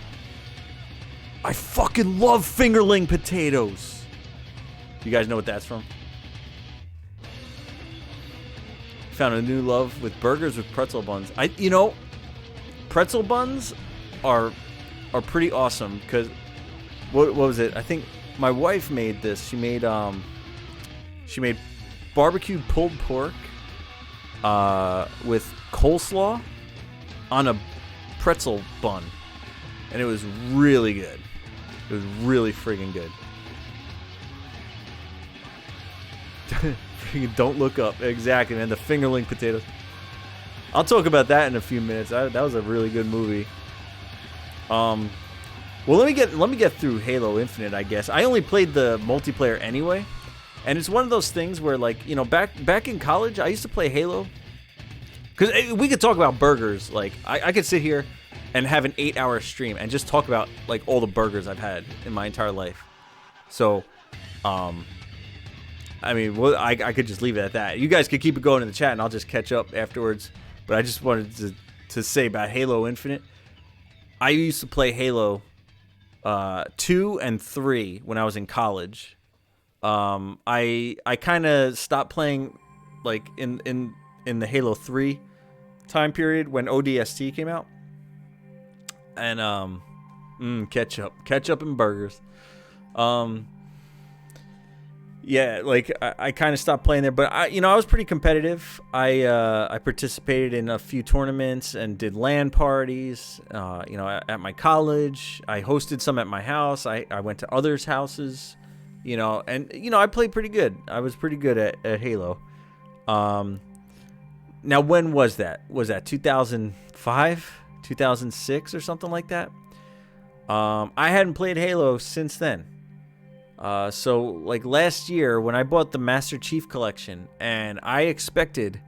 I fucking love fingerling potatoes. You guys know what that's from? Found a new love with burgers with pretzel buns. Pretzel buns are pretty awesome, because what was it? I think my wife made this. She made barbecued pulled pork with coleslaw on pretzel bun, and it was really good. It was really friggin' good. Don't look up. Exactly, man. The fingerling potatoes. I'll talk about that in a few minutes. That was a really good movie. Well, let me get through Halo Infinite, I guess. I only played the multiplayer anyway, and it's one of those things where, like, you know, back in college, I used to play Halo. Because we could talk about burgers. Like, I could sit here and have an 8-hour stream and just talk about, like, all the burgers I've had in my entire life. So, I mean, well, I could just leave it at that. You guys could keep it going in the chat, and I'll just catch up afterwards. But I just wanted to say about Halo Infinite. I used to play Halo 2 and 3 when I was in college. I kind of stopped playing, like, in the Halo 3 time period when ODST came out. And ketchup and burgers. Yeah, like I kind of stopped playing there, but I was pretty competitive. I participated in a few tournaments and did LAN parties. At my college, I hosted some at my house. I went to others' houses, and I played pretty good. I was pretty good at Halo. Now when was that? Was that 2005, 2006, or something like that? I hadn't played Halo since then. So like last year when I bought the Master Chief Collection, and I expected,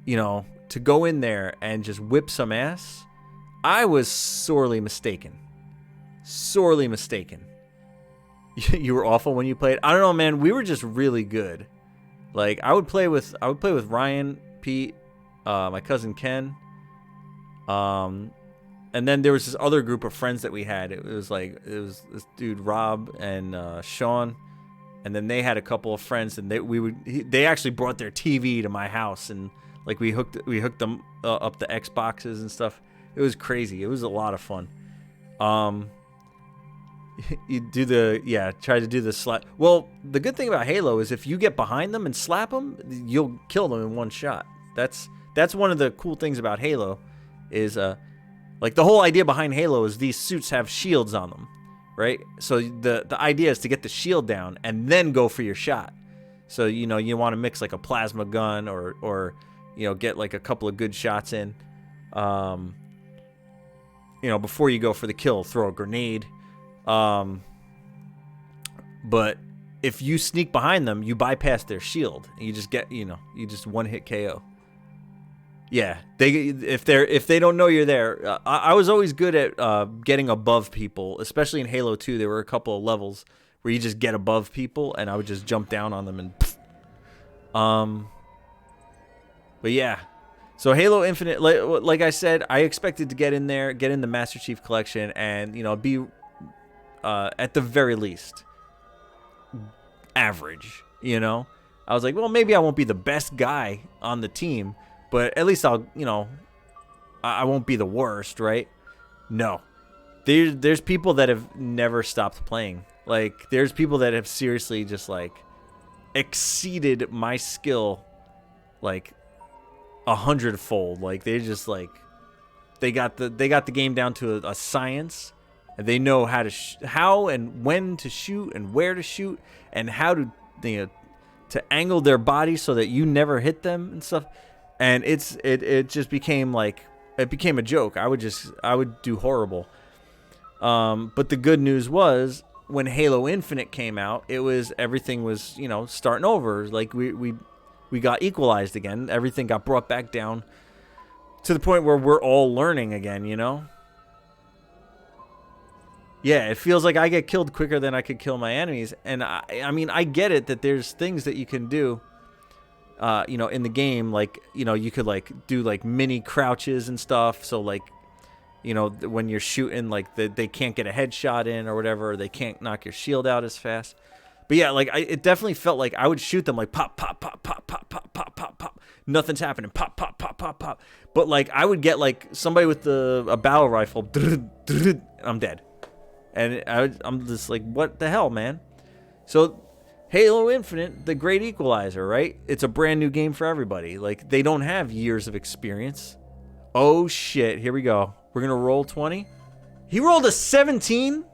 to go in there and just whip some ass, I was sorely mistaken. Sorely mistaken. You were awful when you played. I don't know, man. We were just really good. Like I would play with Ryan, Pete, my cousin Ken, and then there was this other group of friends that we had. It was this dude Rob and Sean, and then they had a couple of friends, and they actually brought their TV to my house, and like we hooked them up the Xboxes and stuff. It was crazy. It was a lot of fun. Try to do the slap. Well, the good thing about Halo is if you get behind them and slap them, you'll kill them in one shot. That's one of the cool things about Halo, is like the whole idea behind Halo is these suits have shields on them, right? So the idea is to get the shield down and then go for your shot. So you want to mix like a plasma gun or get like a couple of good shots in. Before you go for the kill, throw a grenade. But if you sneak behind them, you bypass their shield and you just get you just one hit KO. Yeah, if they don't know you're there. I was always good at getting above people, especially in Halo 2. There were a couple of levels where you just get above people, and I would just jump down on them and. But yeah, so Halo Infinite, like I said, I expected to get in the Master Chief Collection, and be at the very least average. I was like, well, maybe I won't be the best guy on the team, but at least I won't be the worst, right? No. There's people that have never stopped playing. Like, there's people that have seriously just, like, exceeded my skill, like, 100-fold. Like, they just, like, they got the game down to a science, and they know how and when to shoot and where to shoot and how to, to angle their body so that you never hit them and stuff. And it just became a joke. I would do horrible. But the good news was when Halo Infinite came out, everything was starting over. Like we got equalized again. Everything got brought back down to the point where we're all learning again. Yeah, it feels like I get killed quicker than I could kill my enemies. And I mean I get it that there's things that you can do. In the game, like, you could, like, do, like, mini crouches and stuff. So, like, when you're shooting, like, they can't get a headshot in or whatever. Or they can't knock your shield out as fast. But, yeah, like, it definitely felt like I would shoot them, like, pop, pop, pop, pop, pop, pop, pop, pop, pop. Nothing's happening. Pop, pop, pop, pop, pop. But, like, I would get, like, somebody with a battle rifle. I'm dead. And I'm just like, what the hell, man? So Halo Infinite, the great equalizer, right? It's a brand new game for everybody. Like, they don't have years of experience. Oh, shit. Here we go. We're going to roll 20. He rolled a 17?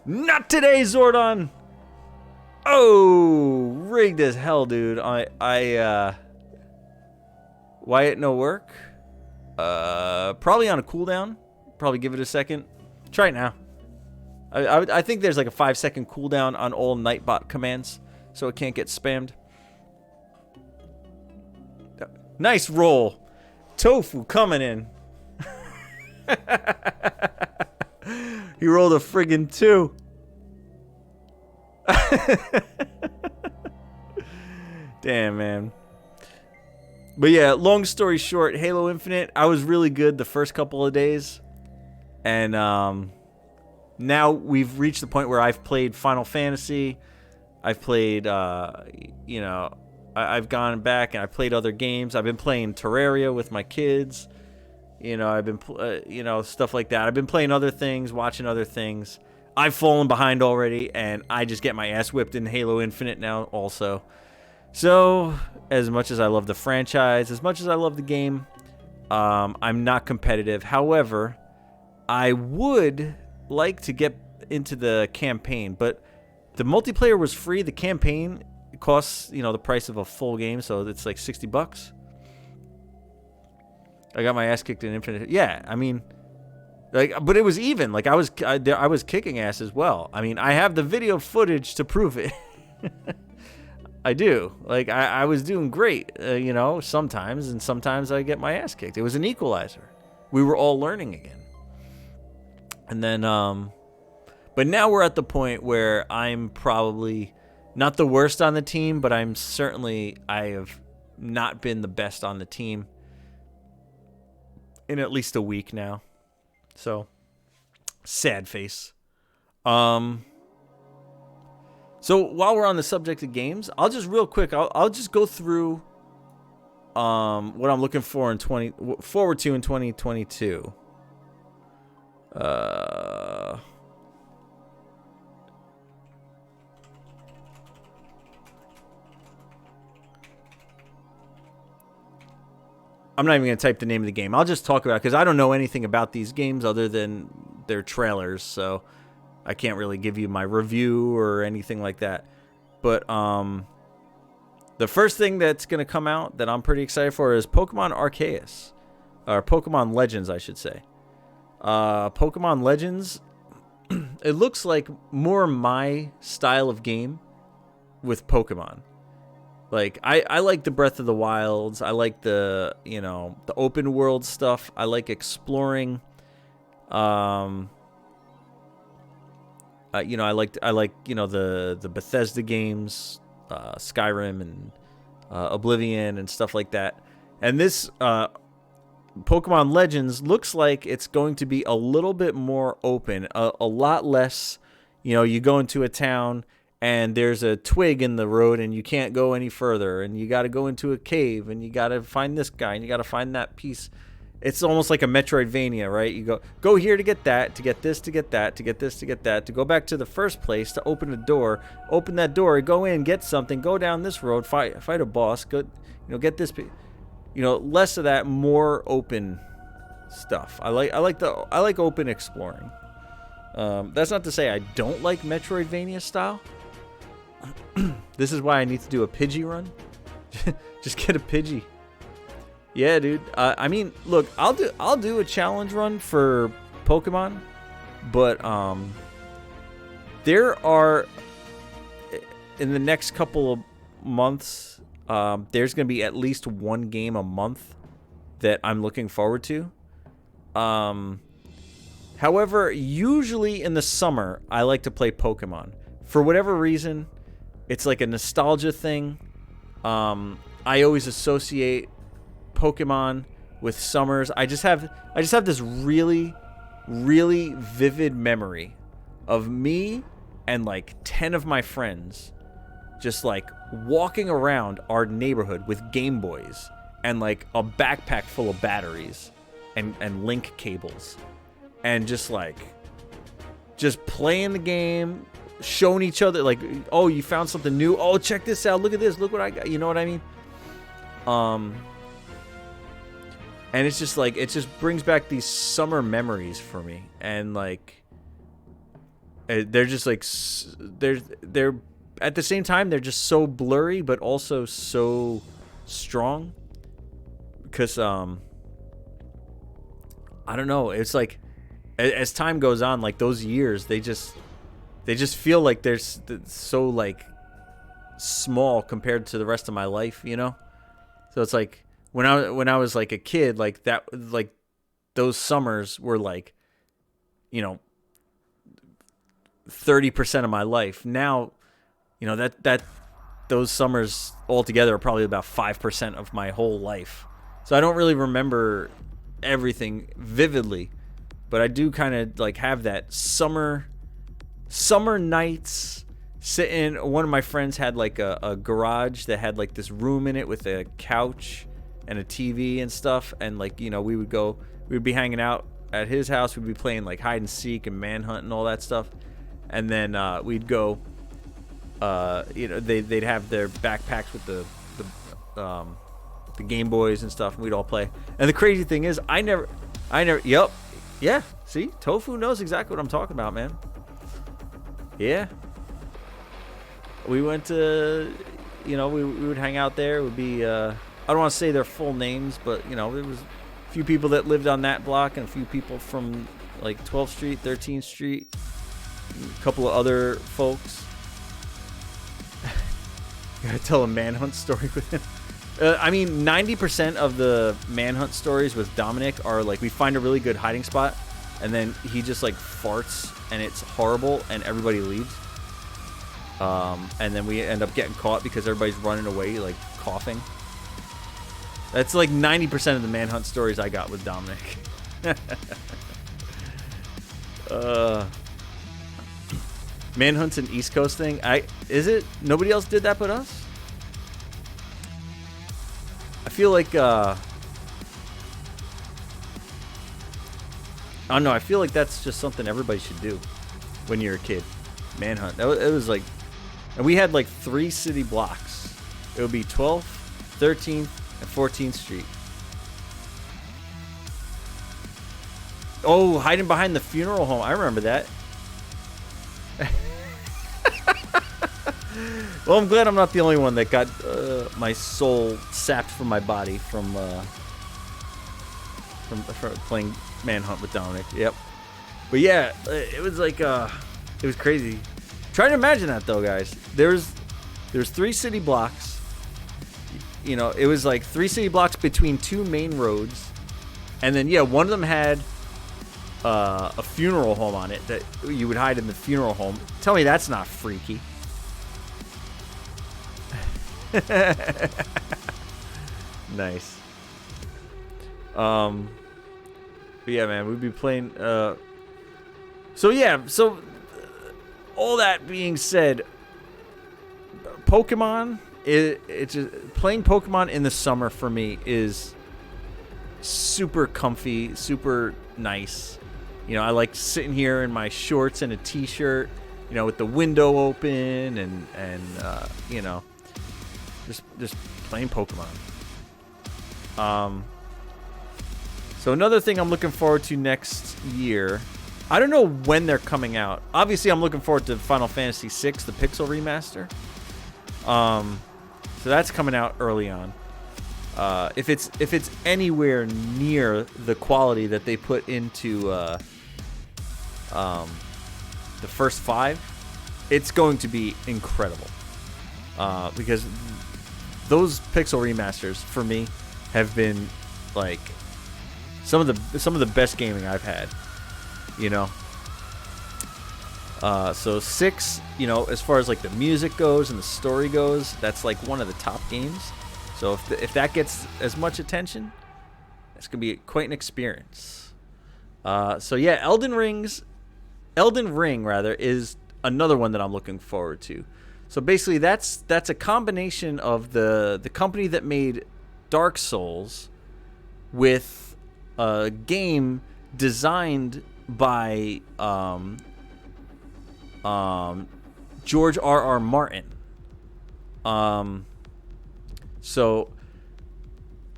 Not today, Zordon. Oh, rigged as hell, dude. Why it no work? Probably on a cooldown. Probably give it a second. Try it now. I think there's like a 5-second cooldown on all Nightbot commands, so it can't get spammed. Nice roll. Tofu coming in. He rolled a friggin' 2. Damn, man. But yeah, long story short, Halo Infinite, I was really good the first couple of days. And now we've reached the point where I've played Final Fantasy. I've played, you know, I've gone back and I've played other games. I've been playing Terraria with my kids. You know, I've been, you know, stuff like that. I've been playing other things, watching other things. I've fallen behind already, and I just get my ass whipped in Halo Infinite now also. So, as much as I love the franchise, as much as I love the game, I'm not competitive. However, I would like to get into the campaign, but the multiplayer was free. The campaign costs, you know, the price of a full game, so it's like $60. I got my ass kicked in Infinite. Yeah, I mean, like, but it was even. Like, I was kicking ass as well. I mean, I have the video footage to prove it. I do. Like, I was doing great, you know, sometimes, and sometimes I get my ass kicked. It was an equalizer. We were all learning again. And then, but now we're at the point where I'm probably not the worst on the team, but I have not been the best on the team in at least a week now. So, sad face. So while we're on the subject of games, I'll just real quick, I'll just go through what I'm looking for forward to in 2022. I'm not even going to type the name of the game. I'll just talk about it because I don't know anything about these games other than their trailers, so I can't really give you my review or anything like that. But the first thing that's going to come out that I'm pretty excited for is Pokemon Arceus. Or Pokemon Legends, I should say. Pokemon Legends, it looks like more my style of game with Pokemon. Like, I like the Breath of the Wilds. I like the, you know, the open world stuff. I like exploring. You know, I like, you know, the Bethesda games, Skyrim and Oblivion and stuff like that. And this Pokemon Legends looks like it's going to be a little bit more open, a lot less, you know, you go into a town and there's a twig in the road and you can't go any further and you got to go into a cave and you got to find this guy and you got to find that piece. It's almost like a Metroidvania, right? You go here to get that, to get this, to get that, to get this, to get that, to go back to the first place, to open a door, open that door, go in, get something, go down this road, fight a boss, go, you know, get this, you know, less of that, more open stuff. I like open exploring. That's not to say I don't like Metroidvania style. This is why I need to do a Pidgey run. Just get a Pidgey. Yeah, dude. I mean, look, I'll do a challenge run for Pokemon, but there are in the next couple of months, there's going to be at least one game a month that I'm looking forward to. However, usually in the summer, I like to play Pokemon. For whatever reason, it's like a nostalgia thing. I always associate Pokemon with summers. I just have this really, really vivid memory of me and like 10 of my friends just like walking around our neighborhood with Game Boys and like a backpack full of batteries and link cables and just playing the game, showing each other, like, oh, you found something new. Oh, check this out. Look at this. Look what I got. You know what I mean? And it's just like, it just brings back these summer memories for me. And like, they're just like, they're at the same time, they're just so blurry, but also so strong. Because, I don't know. It's like, as time goes on, like those years, they just feel like they're so like small compared to the rest of my life, you know? So it's like, when I was like a kid, like that, like those summers were like, you know, 30% of my life. Now, you know, that those summers altogether are probably about 5% of my whole life. So I don't really remember everything vividly, but I do kind of like have that summer nights sitting. One of my friends had like a garage that had like this room in it with a couch and a TV and stuff, and like, you know, we would be hanging out at his house. We'd be playing like hide and seek and manhunt and all that stuff, and then we'd go, you know, they'd have their backpacks with the Game Boys and stuff, and we'd all play. And the crazy thing is, I never yep, yeah, see, Tofu knows exactly what I'm talking about, man. Yeah, we went to, you know, we would hang out there. It would be I don't want to say their full names, but, you know, there was a few people that lived on that block and a few people from like 12th Street, 13th Street, a couple of other folks. Gotta tell a manhunt story with him. I mean, 90% of the manhunt stories with Dominic are like, we find a really good hiding spot, and then he just like farts, and it's horrible, and everybody leaves. And then we end up getting caught because everybody's running away, like coughing. That's like 90% of the manhunt stories I got with Dominic. Manhunt's an East Coast thing. Is it? Nobody else did that but us? I feel like I don't know. I feel like that's just something everybody should do when you're a kid. Manhunt. It was like, and we had like 3 city blocks. It would be 12th, 13th, and 14th Street. Oh, hiding behind the funeral home. I remember that. Well, I'm glad I'm not the only one that got my soul sapped from my body from playing Manhunt with Dominic. Yep. But yeah, it was like it was crazy. Try to imagine that though, guys. There's 3 city blocks. You know, it was like 3 city blocks between 2 main roads, and then yeah, one of them had a funeral home on it that you would hide in the funeral home. Tell me that's not freaky. Nice. But yeah, man, we'd be playing. So yeah, so all that being said, Pokemon. It's just, playing Pokemon in the summer for me is super comfy, super nice. You know, I like sitting here in my shorts and a t-shirt, you know, with the window open and you know, just playing Pokemon. So another thing I'm looking forward to next year, I don't know when they're coming out. Obviously, I'm looking forward to Final Fantasy VI, the Pixel Remaster. So that's coming out early on. If it's anywhere near the quality that they put into the first 5, it's going to be incredible. Because those Pixel remasters for me have been like some of the best gaming I've had. You know. So 6, you know, as far as like the music goes and the story goes, that's like one of the top games. So if that gets as much attention, it's gonna be quite an experience. So yeah, Elden Ring rather is another one that I'm looking forward to. So basically, that's a combination of the company that made Dark Souls with a game designed by George R.R. Martin. So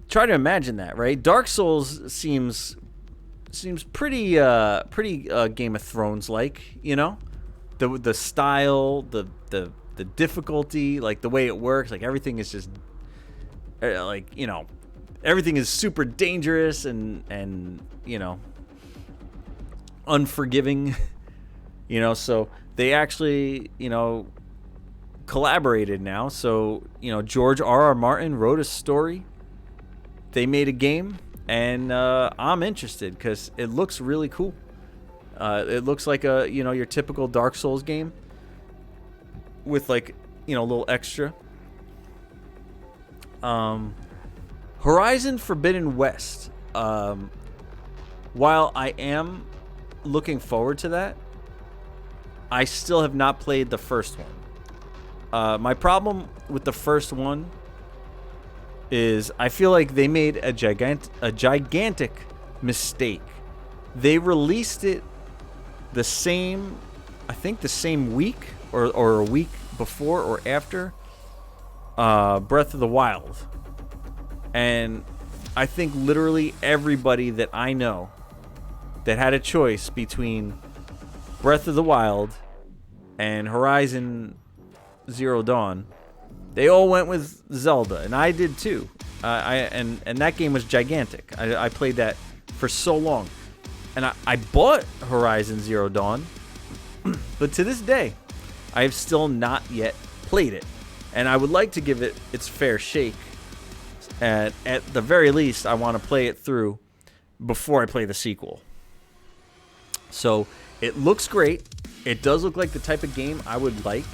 try to imagine that, right? Dark Souls seems pretty Game of Thrones like, you know? The style, the difficulty, like the way it works, like everything is just like, you know, everything is super dangerous and you know, unforgiving. You know, so they actually, you know, collaborated now. So, you know, George R.R. Martin wrote a story. They made a game, and I'm interested because it looks really cool. It looks like a, you know, your typical Dark Souls game with, like, you know, a little extra. Horizon Forbidden West. While I am looking forward to that, I still have not played the first one. My problem with the first one is I feel like they made a gigantic mistake. They released it the same week or a week before or after Breath of the Wild. And I think literally everybody that I know that had a choice between Breath of the Wild and Horizon Zero Dawn, they all went with Zelda, and I did too. And that game was gigantic. I played that for so long, and I bought Horizon Zero Dawn, but to this day, I have still not yet played it, and I would like to give it its fair shake. At the very least, I want to play it through before I play the sequel. So it looks great. It does look like the type of game I would like,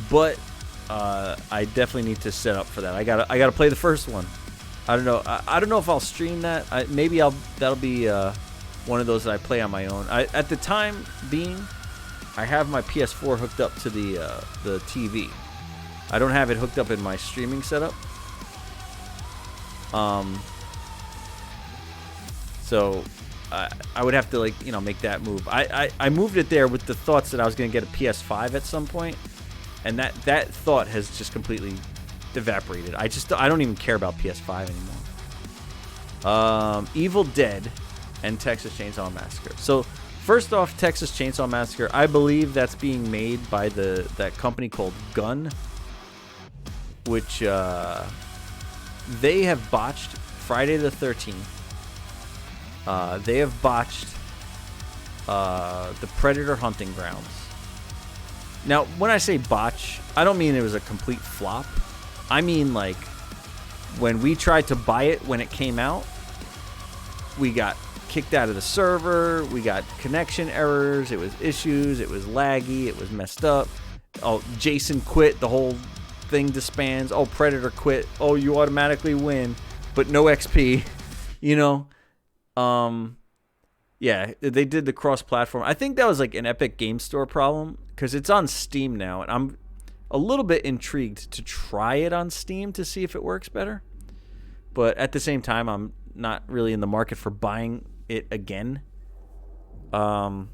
but I definitely need to set up for that. I gotta play the first one. I don't know. I don't know if I'll stream that. That'll be one of those that I play on my own. At the time being, I have my PS4 hooked up to the TV. I don't have it hooked up in my streaming setup. So I would have to, like, you know, make that move. I moved it there with the thoughts that I was going to get a PS5 at some point, and that thought has just completely evaporated. I don't even care about PS5 anymore. Evil Dead and Texas Chainsaw Massacre. So first off, Texas Chainsaw Massacre, I believe that's being made by that company called Gun, which they have botched Friday the 13th. They have botched the Predator Hunting Grounds. Now, when I say botch, I don't mean it was a complete flop. I mean, like, when we tried to buy it when it came out, we got kicked out of the server. We got connection errors. It was issues. It was laggy. It was messed up. Oh, Jason quit. The whole thing disbands. Oh, Predator quit. Oh, you automatically win, but no XP. You know? Yeah, they did the cross-platform. I think that was like an Epic Game Store problem because it's on Steam now, and I'm a little bit intrigued to try it on Steam to see if it works better. But at the same time, I'm not really in the market for buying it again. But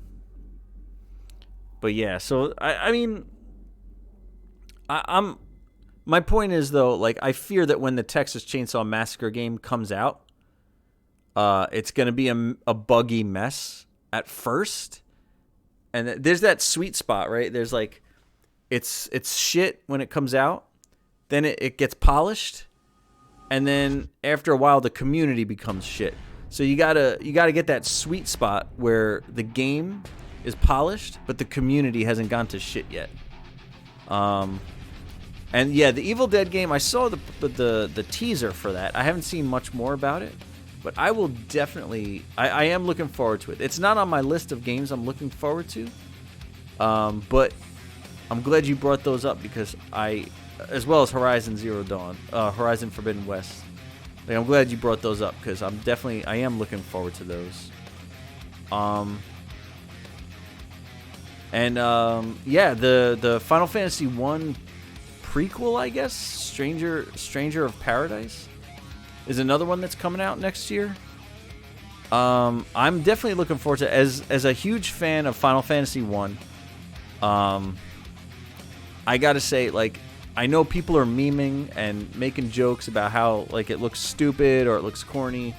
yeah, so I mean, I'm my point is, though, like, I fear that when the Texas Chainsaw Massacre game comes out, it's going to be a buggy mess at first. And there's that sweet spot, right? There's like, it's shit when it comes out. Then it gets polished. And then after a while, the community becomes shit. So you gotta get that sweet spot where the game is polished, but the community hasn't gone to shit yet. And yeah, the Evil Dead game, I saw the teaser for that. I haven't seen much more about it, but I will definitely, I am looking forward to it. It's not on my list of games I'm looking forward to, but I'm glad you brought those up because as well as Horizon Zero Dawn, Horizon Forbidden West. Like, I'm glad you brought those up because I am looking forward to those. Yeah, the Final Fantasy 1 prequel, I guess, Stranger of Paradise, is another one that's coming out next year. I'm definitely looking forward to it. As a huge fan of Final Fantasy 1, I gotta say, like, I know people are memeing and making jokes about how, like, it looks stupid or it looks corny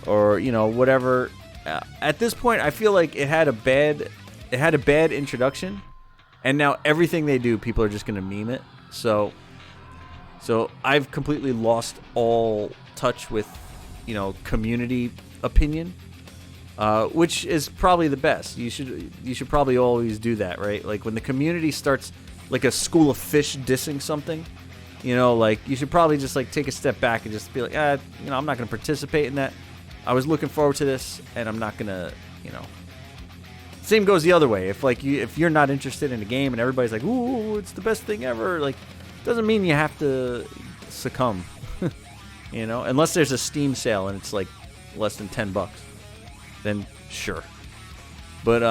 or, you know, whatever. At this point, I feel like it had a bad introduction, and now everything they do, people are just gonna meme it. So I've completely lost all touch with, you know, community opinion, which is probably the best. You should probably always do that, right? Like when the community starts, like a school of fish dissing something, you know, like you should probably just like take a step back and just be like, you know, I'm not gonna participate in that. I was looking forward to this, and I'm not gonna, you know. Same goes the other way. If you're not interested in a game and everybody's like, ooh, it's the best thing ever, like, doesn't mean you have to succumb, you know, unless there's a Steam sale and it's like less than $10, then sure. But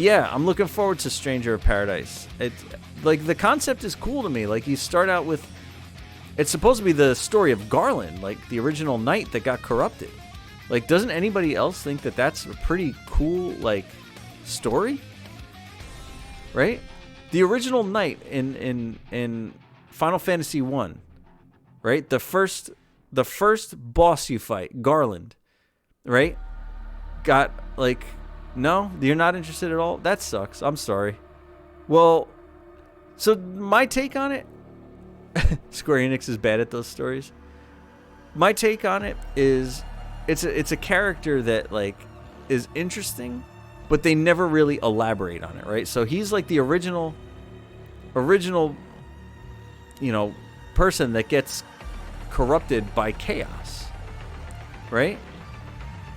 yeah, I'm looking forward to Stranger of Paradise. It's like the concept is cool to me. Like you start out with, it's supposed to be the story of Garland, like the original knight that got corrupted. Like, doesn't anybody else think that that's a pretty cool, like, story? Right? The original knight in Final Fantasy 1, right? The first boss you fight, Garland, right? Got, like, no? You're not interested at all? That sucks. I'm sorry. Well, so my take on it, Square Enix is bad at those stories. My take on it is it's a character that, like, is interesting, but they never really elaborate on it, right? So he's like the original, you know, person that gets corrupted by chaos, right?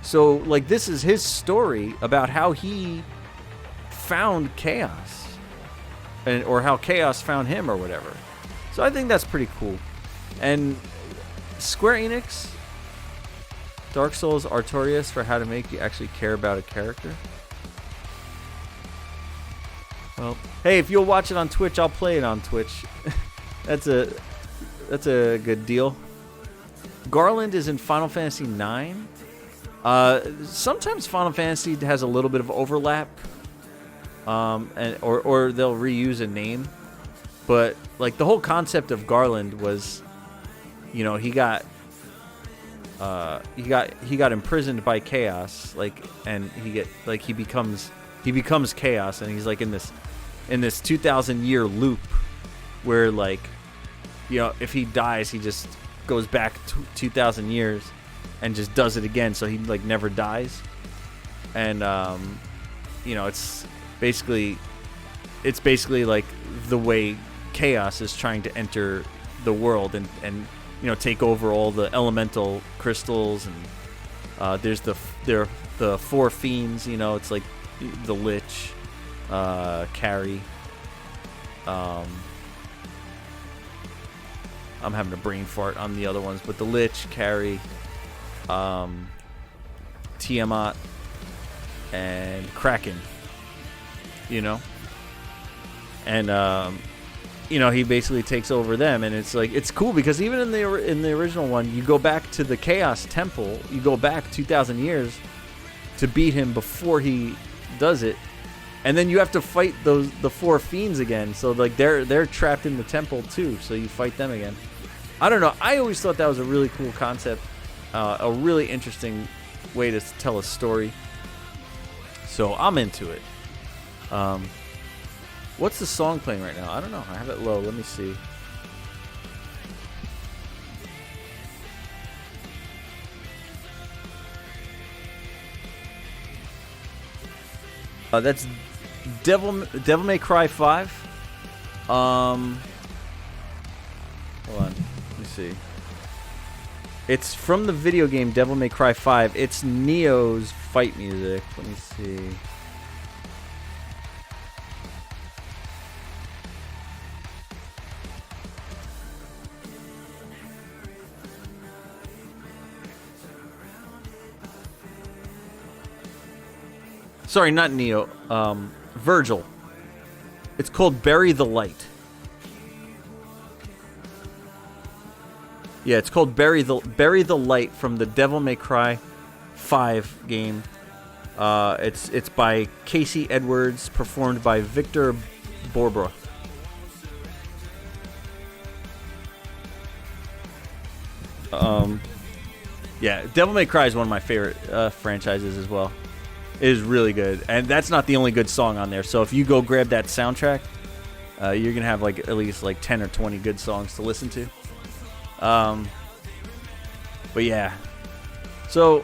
So, like, this is his story about how he found chaos, or how chaos found him or whatever. So I think that's pretty cool. And Square Enix, Dark Souls Artorias for how to make you actually care about a character. Well, hey, if you'll watch it on Twitch, I'll play it on Twitch. That's a good deal. Garland is in Final Fantasy 9. Sometimes Final Fantasy has a little bit of overlap, or they'll reuse a name. But like the whole concept of Garland was, you know, he got imprisoned by chaos, like, and he becomes chaos, and he's like in this 2,000-year loop where, like, you know, if he dies, he just goes back 2,000 years and just does it again, so he like never dies. And you know, it's basically like the way chaos is trying to enter the world and you know, take over all the elemental crystals, and there's the four fiends, you know, it's like the Lich, Carrie, I'm having a brain fart on the other ones, but the Lich, Carrie, Tiamat, and Kraken, you know, and you know, he basically takes over them, and it's like, it's cool because even in the original one, you go back to the Chaos Temple, you go back 2,000 years to beat him before he does it, and then you have to fight the four fiends again. So like they're trapped in the temple too, so you fight them again. I don't know. I always thought that was a really cool concept, a really interesting way to tell a story. So I'm into it. What's the song playing right now? I don't know. I have it low. Let me see. That's Devil May Cry 5. Hold on. Let me see. It's from the video game Devil May Cry 5. It's Neo's fight music. Let me see. Sorry, not Neo. Virgil. It's called Bury the Light. Yeah, it's called Bury the Light from the Devil May Cry 5 game. It's by Casey Edwards, performed by Victor Borbra. Yeah, Devil May Cry is one of my favorite franchises as well. It is really good, and that's not the only good song on there. So if you go grab that soundtrack, you're gonna have like at least like 10 or 20 good songs to listen to. But yeah, so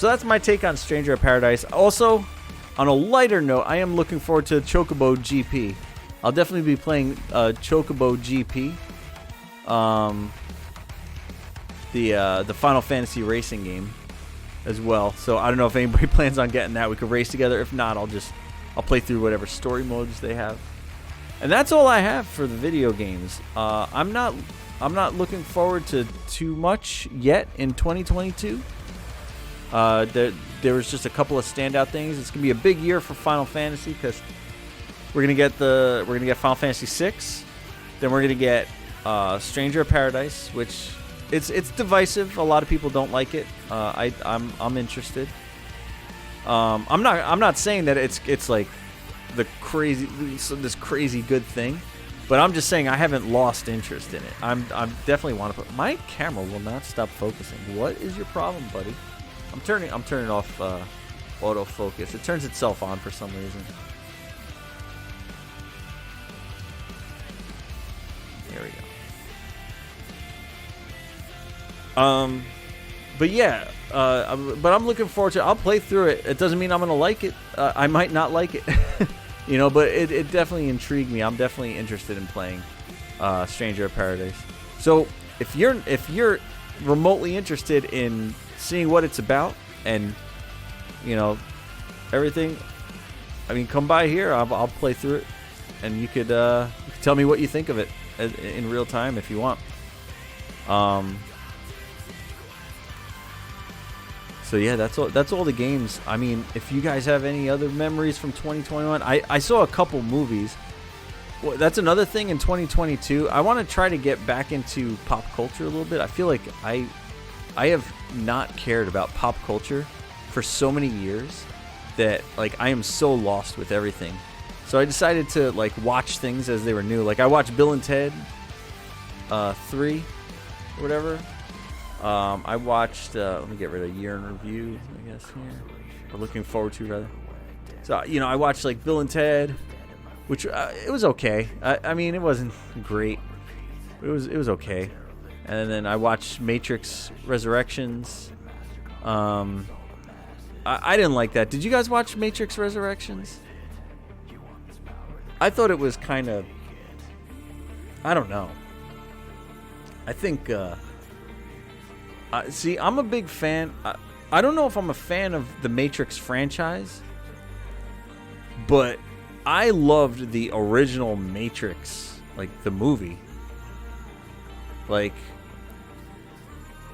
that's my take on Stranger of Paradise. Also, on a lighter note, I am looking forward to Chocobo GP. I'll definitely be playing Chocobo GP, the Final Fantasy racing game as well. So I don't know if anybody plans on getting that. We could race together. If not, I'll play through whatever story modes they have. And that's all I have for the video games. I'm not looking forward to too much yet in 2022. There was just a couple of standout things. It's gonna be a big year for Final Fantasy because we're gonna get Final Fantasy VI, then we're gonna get Stranger of Paradise, which it's divisive. A lot of people don't like it. I'm interested. I'm not saying that it's like this crazy good thing, but I'm just saying I haven't lost interest in it. I'm definitely want to put. My camera will not stop focusing. What is your problem, buddy? I'm turning off autofocus. It turns itself on for some reason. There we go. But yeah, but I'm looking forward to it. I'll play through it. It doesn't mean I'm gonna like it. I might not like it, but it definitely intrigued me. I'm definitely interested in playing Stranger of Paradise. So if you're remotely interested in seeing what it's about and everything, I mean, come by here. I'll play through it, and you could tell me what you think of it in real time if you want. So yeah, that's all the games. I mean, if you guys have any other memories from 2021, I saw a couple movies. Well, that's another thing in 2022. I want to try to get back into pop culture a little bit. I feel like I have not cared about pop culture for so many years that like I am so lost with everything. So I decided to like watch things as they were new. Like I watched Bill and Ted 3 or whatever. I watched let me get rid of year in review, I guess here. Or looking forward to rather. So I watched like Bill and Ted, which it was okay. I mean, it wasn't great. But it was okay. And then I watched Matrix Resurrections. I didn't like that. Did you guys watch Matrix Resurrections? I thought it was kind of, I don't know. I think, see, I'm a big fan. I don't know if I'm a fan of the Matrix franchise, but I loved the original Matrix, like the movie. Like,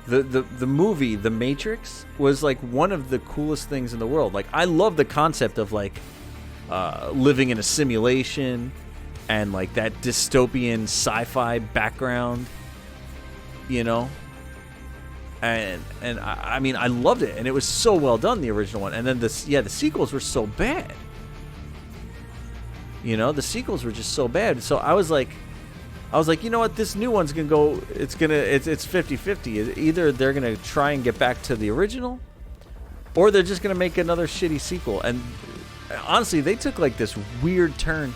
the movie, The Matrix, was like one of the coolest things in the world. Like, I love the concept of like living in a simulation and like that dystopian sci-fi background, and I mean, I loved it, and it was so well done, the original one. And then the sequels were so bad. The sequels were just so bad. So I was like, you know what? This new one's gonna go. It's 50-50. Either they're gonna try and get back to the original, or they're just gonna make another shitty sequel. And honestly, they took like this weird turn.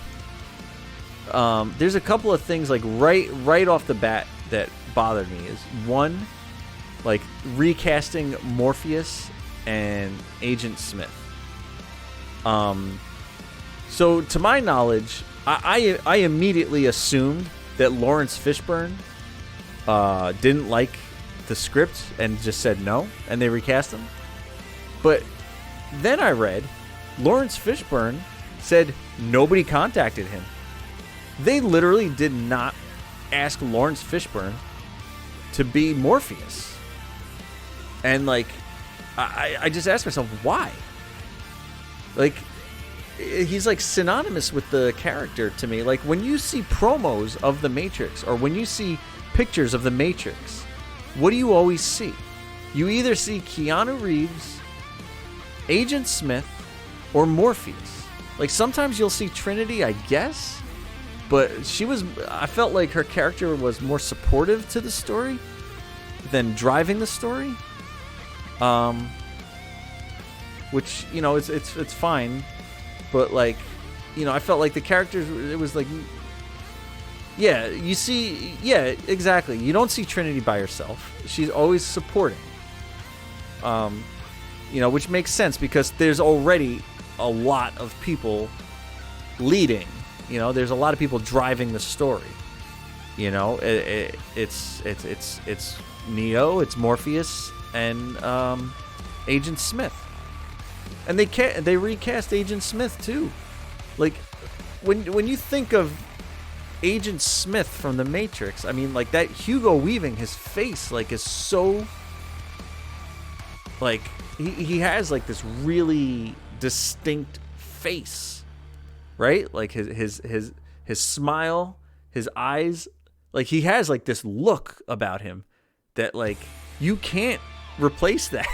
There's a couple of things like right off the bat that bothered me. Is one, like recasting Morpheus and Agent Smith. So to my knowledge, I immediately assumed that Lawrence Fishburne didn't like the script and just said no, and they recast him. But then I read Lawrence Fishburne said nobody contacted him. They literally did not ask Lawrence Fishburne to be Morpheus. And like, I just asked myself, why? Like, he's like synonymous with the character to me. Like, when you see promos of The Matrix, or when you see pictures of The Matrix, what do you always see? You either see Keanu Reeves, Agent Smith, or Morpheus. Like, sometimes you'll see Trinity, I guess, but I felt like her character was more supportive to the story. than driving the story. Which, you know, it's fine, but like, you know, I felt like the characters, it was like, yeah, you see, yeah, exactly. You don't see Trinity by herself. She's always supporting. You know, which makes sense because there's already a lot of people leading. You know, there's a lot of people driving the story. You know, it's Neo, it's Morpheus, and Agent Smith. And they recast Agent Smith too. Like, when you think of Agent Smith from The Matrix, I mean, like, that Hugo Weaving, his face, like, is so, like, he has like this really distinct face, right? Like his smile, his eyes, like, he has like this look about him that, like, you can't replace that.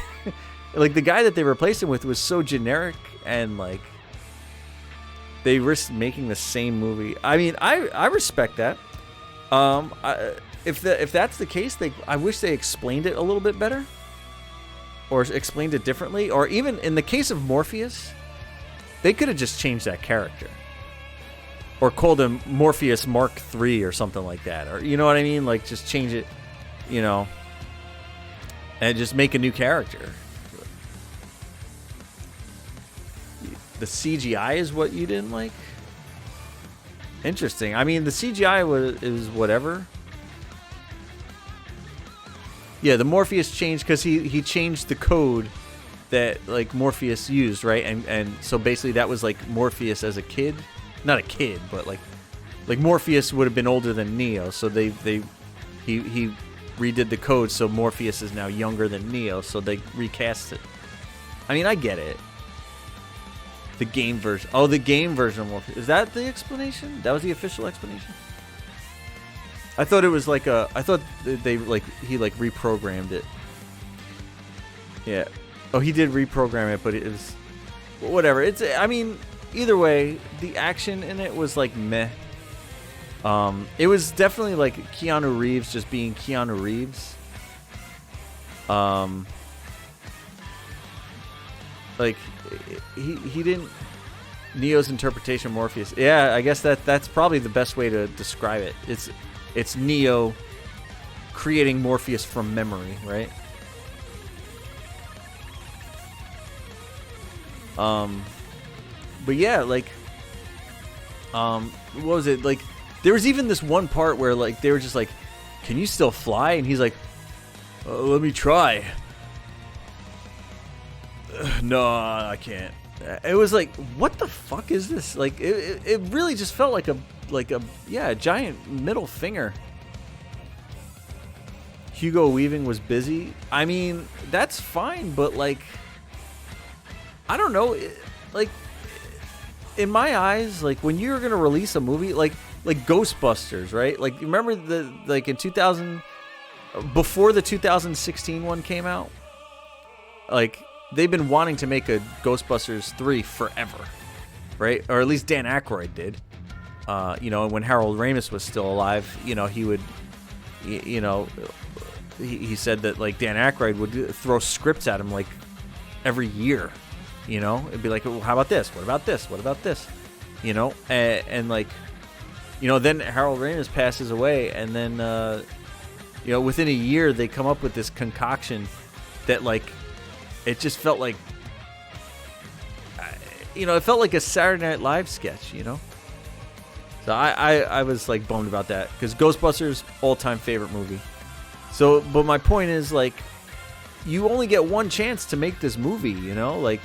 Like, the guy that they replaced him with was so generic, and like, they risked making the same movie. I mean, I respect that. If that's the case, I wish they explained it a little bit better, or explained it differently, or even in the case of Morpheus, they could have just changed that character, or called him Morpheus Mark III or something like that, or, you know what I mean? Like, just change it, you know, and just make a new character. The CGI is what you didn't like? Interesting. I mean, the CGI is whatever. Yeah, the Morpheus changed because he changed the code that, like, Morpheus used, right? And so basically that was like Morpheus as a kid. Not a kid, but like Morpheus would have been older than Neo, so he redid the code so Morpheus is now younger than Neo, so they recast it. I mean, I get it. The game version. Oh, the game version of Morpheus. Is that the explanation? That was the official explanation? I thought it was like I thought they, like, he, like, reprogrammed it. Yeah. Oh, he did reprogram it, but it was... Whatever. I mean, either way, the action in it was, like, meh. It was definitely, like, Keanu Reeves just being Keanu Reeves. Like, he didn't... Neo's interpretation of Morpheus. Yeah, I guess that's probably the best way to describe it. It's Neo creating Morpheus from memory, right? But yeah, like, what was it? Like, there was even this one part where, like, they were just like, "Can you still fly?" And he's like, "Let me try." No, I can't. It was like, what the fuck is this? Like, it really just felt like a giant middle finger. Hugo Weaving was busy. I mean, that's fine, but, like, I don't know. Like, in my eyes, like, when you're gonna release a movie, like Ghostbusters, right? Like, remember in 2000, before the 2016 one came out, like, they've been wanting to make a Ghostbusters 3 forever, right? Or at least Dan Aykroyd did. You know, when Harold Ramis was still alive, you know, he would, you know, he said that, like, Dan Aykroyd would throw scripts at him, like, every year. You know, it'd be like, well, how about this? What about this? What about this? You know, and like, you know, then Harold Ramis passes away, and then, you know, within a year they come up with this concoction that, like, it just felt like, you know, it felt like a Saturday Night Live sketch, you know? So I was, like, bummed about that, because Ghostbusters, all-time favorite movie. So, but my point is, like, you only get one chance to make this movie, you know? Like,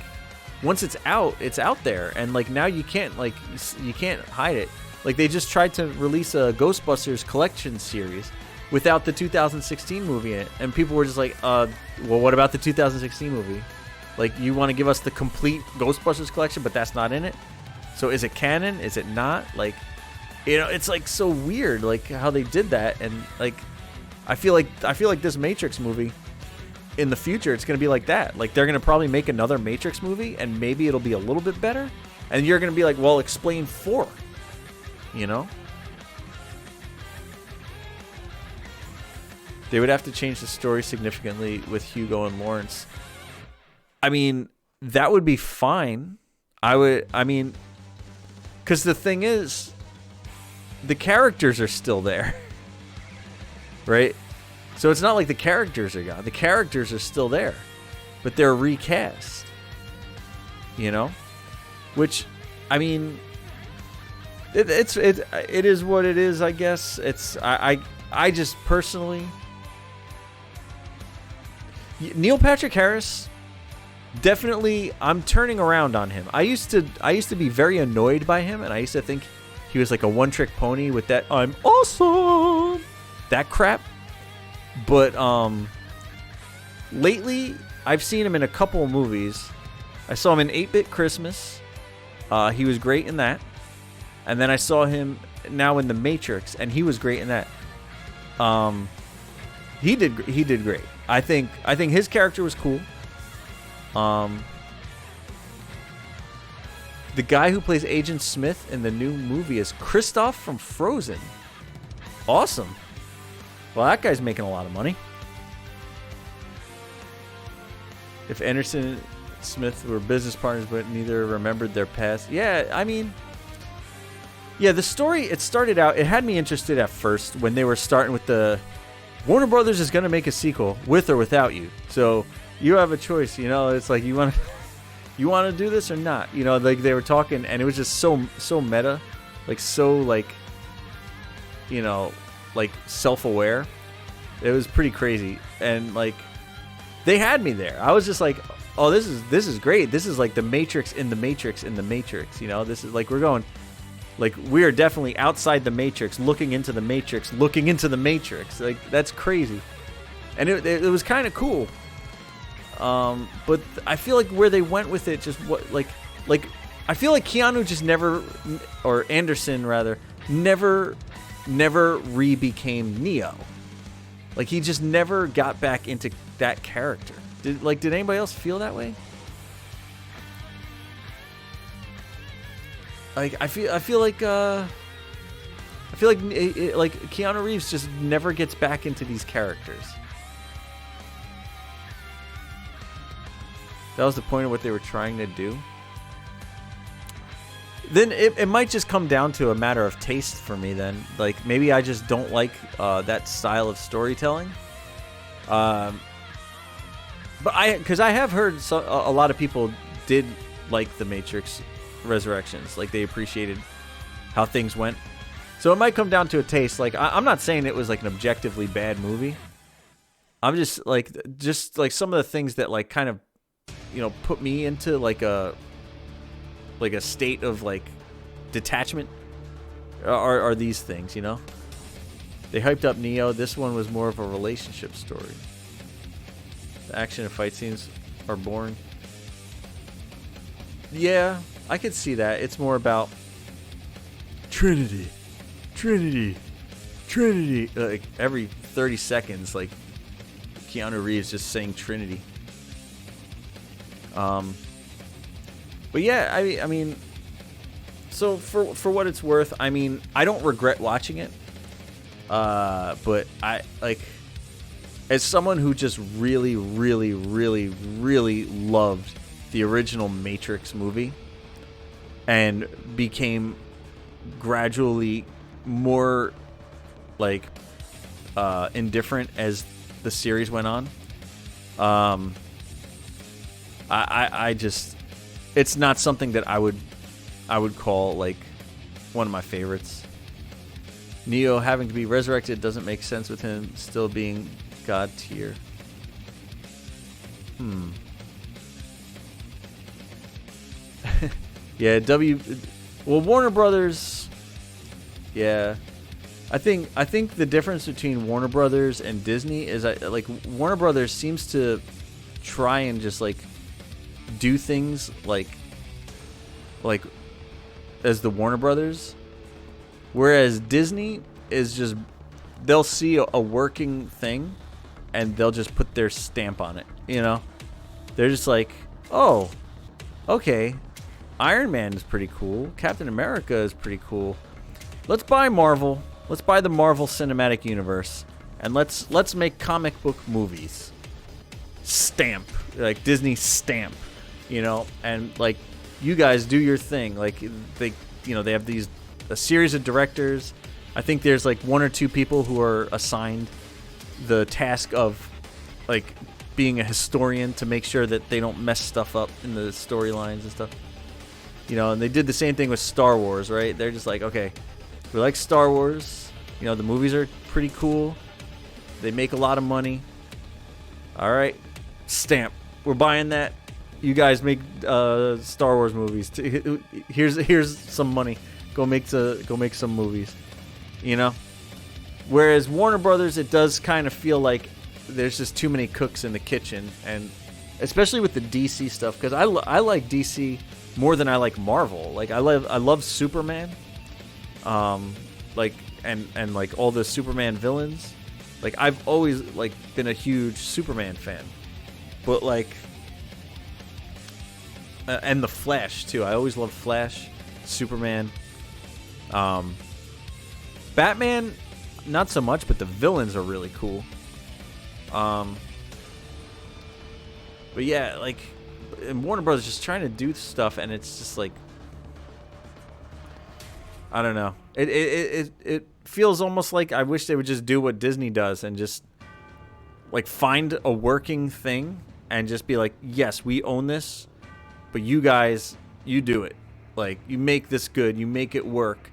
once it's out there, and, like, now you can't hide it. Like, they just tried to release a Ghostbusters collection series without the 2016 movie in it, and people were just like, well, what about the 2016 movie? Like, you want to give us the complete Ghostbusters collection, but that's not in it? So is it canon? Is it not? Like, you know, it's, like, so weird, like, how they did that. And, like, I feel like this Matrix movie, in the future, it's going to be like that. Like, they're going to probably make another Matrix movie, and maybe it'll be a little bit better, and you're going to be like, well, explain 4, you know? They would have to change the story significantly with Hugo and Lawrence. I mean, that would be fine. I mean, because the thing is, the characters are still there, right? So it's not like the characters are gone. The characters are still there, but they're recast, you know? Which, I mean, it is what it is, I guess. I just personally, Neil Patrick Harris, definitely, I'm turning around on him. I used to be very annoyed by him, and I used to think he was like a one-trick pony with that "I'm awesome" that crap. But lately, I've seen him in a couple of movies. I saw him in 8-Bit Christmas. He was great in that. And then I saw him now in The Matrix, and he was great in that. He did great. I think his character was cool. The guy who plays Agent Smith in the new movie is Kristoff from Frozen. Awesome. Well, that guy's making a lot of money. If Anderson and Smith were business partners but neither remembered their past. Yeah, I mean, yeah, the story, it started out, it had me interested at first when they were starting with the Warner Brothers is going to make a sequel with or without you. So you have a choice, you know, it's like you want to do this or not, you know, like they were talking, and it was just so meta, like so, like, you know, like self-aware. It was pretty crazy, and like they had me there. I was just like, oh, this is great. This is like the Matrix in the Matrix in the Matrix, you know. This is like, we're going, like, we are definitely outside the Matrix, looking into the Matrix, looking into the Matrix. Like, that's crazy, and it was kind of cool. But I feel like where they went with it, just what, like I feel like Keanu just never, or Anderson rather, never re-became Neo. Like, he just never got back into that character. Did anybody else feel that way? Like, I feel like Keanu Reeves just never gets back into these characters. That was the point of what they were trying to do. Then it might just come down to a matter of taste for me then. Like, maybe I just don't like that style of storytelling. But because I have heard a lot of people did like the Matrix Resurrections. Like, they appreciated how things went. So it might come down to a taste. Like, I'm not saying it was like an objectively bad movie. I'm just like some of the things that like kind of, you know, put me into like a state of like detachment are these things, you know. They hyped up Neo. This one was more of a relationship story. The action and fight scenes are boring. Yeah, I could see that. It's more about Trinity. Like every 30 seconds, like Keanu Reeves just saying Trinity. But yeah, I mean, so for what it's worth, I mean, I don't regret watching it. But I, like, as someone who just really loved the original Matrix movie and became gradually more like indifferent as the series went on, I just, it's not something that I would call like one of my favorites. Neo having to be resurrected doesn't make sense with him still being God tier. Yeah, well, Warner Brothers. Yeah, I think the difference between Warner Brothers and Disney is like Warner Brothers seems to try and just like do things like as the Warner Brothers, whereas Disney is just, they'll see a working thing and they'll just put their stamp on it, you know. They're just like, oh, okay, Iron Man is pretty cool, Captain America is pretty cool, let's buy Marvel, let's buy the Marvel Cinematic Universe, and let's make comic book movies. Stamp, like Disney stamp, you know, and like you guys do your thing. Like they have a series of directors. I think there's like one or two people who are assigned the task of like being a historian to make sure that they don't mess stuff up in the storylines and stuff. You know, and they did the same thing with Star Wars, right? They're just like, okay, we like Star Wars. You know, the movies are pretty cool. They make a lot of money. All right, stamp. We're buying that. You guys make Star Wars movies. Here's some money. Go make some movies. You know. Whereas Warner Brothers, it does kind of feel like there's just too many cooks in the kitchen, and especially with the DC stuff, because I like DC more than I like Marvel. Like I love Superman, like and like all the Superman villains. Like I've always like been a huge Superman fan, but like and the Flash too. I always loved Flash, Superman, Batman, not so much, but the villains are really cool. But yeah, like, and Warner Brothers just trying to do stuff, and it's just like, I don't know. It feels almost like I wish they would just do what Disney does and just like find a working thing and just be like, yes, we own this, but you guys, you do it. Like, you make this good, you make it work,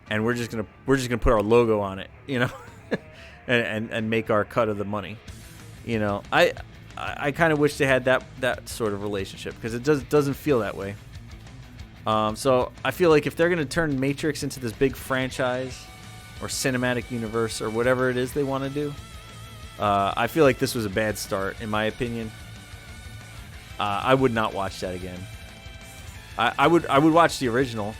and we're just gonna put our logo on it, you know, and make our cut of the money. You know, I kind of wish they had that sort of relationship, because it doesn't feel that way. So I feel like if they're going to turn Matrix into this big franchise or cinematic universe or whatever it is they want to do, I feel like this was a bad start, in my opinion. I would not watch that again. I would watch the original.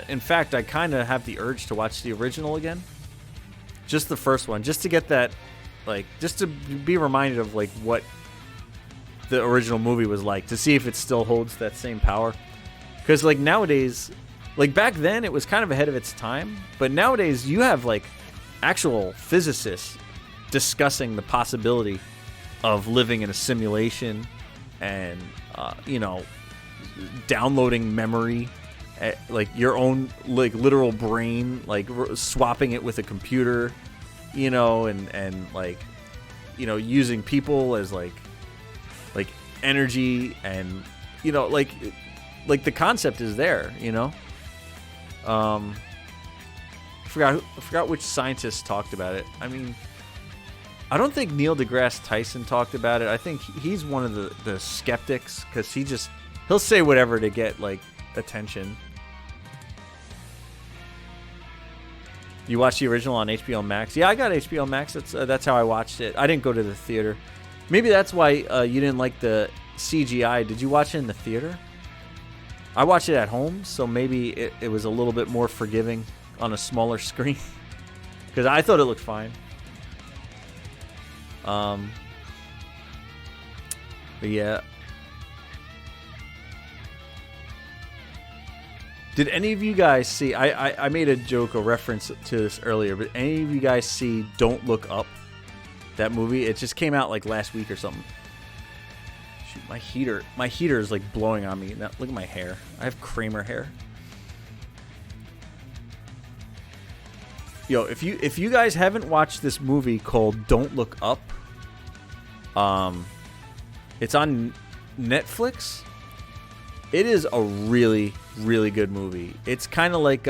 In fact, I kind of have the urge to watch the original again. Just the first one, just to get that, like, just to be reminded of like what the original movie was like, to see if it still holds that same power. Because like nowadays, like back then it was kind of ahead of its time, but nowadays you have like actual physicists discussing the possibility of living in a simulation and you know, downloading memory, like your own like literal brain, like swapping it with a computer, you know, and like, you know, using people as like energy, and you know, like the concept is there, you know. I forgot which scientist talked about it. I mean, I don't think Neil deGrasse Tyson talked about it. I think he's one of the skeptics, because he'll say whatever to get like attention. You watched the original on HBO Max? Yeah, I got HBO Max. That's how I watched it. I didn't go to the theater. Maybe that's why you didn't like the CGI. Did you watch it in the theater? I watched it at home, so maybe it was a little bit more forgiving on a smaller screen, because I thought it looked fine. But yeah. Did any of you guys see, I made a joke, a reference to this earlier, but any of you guys see Don't Look Up? That movie? It just came out like last week or something. Shoot, my heater is like blowing on me. Now, look at my hair. I have Kramer hair. Yo, if you guys haven't watched this movie called Don't Look Up, it's on Netflix. It is a really, really good movie. It's kind of like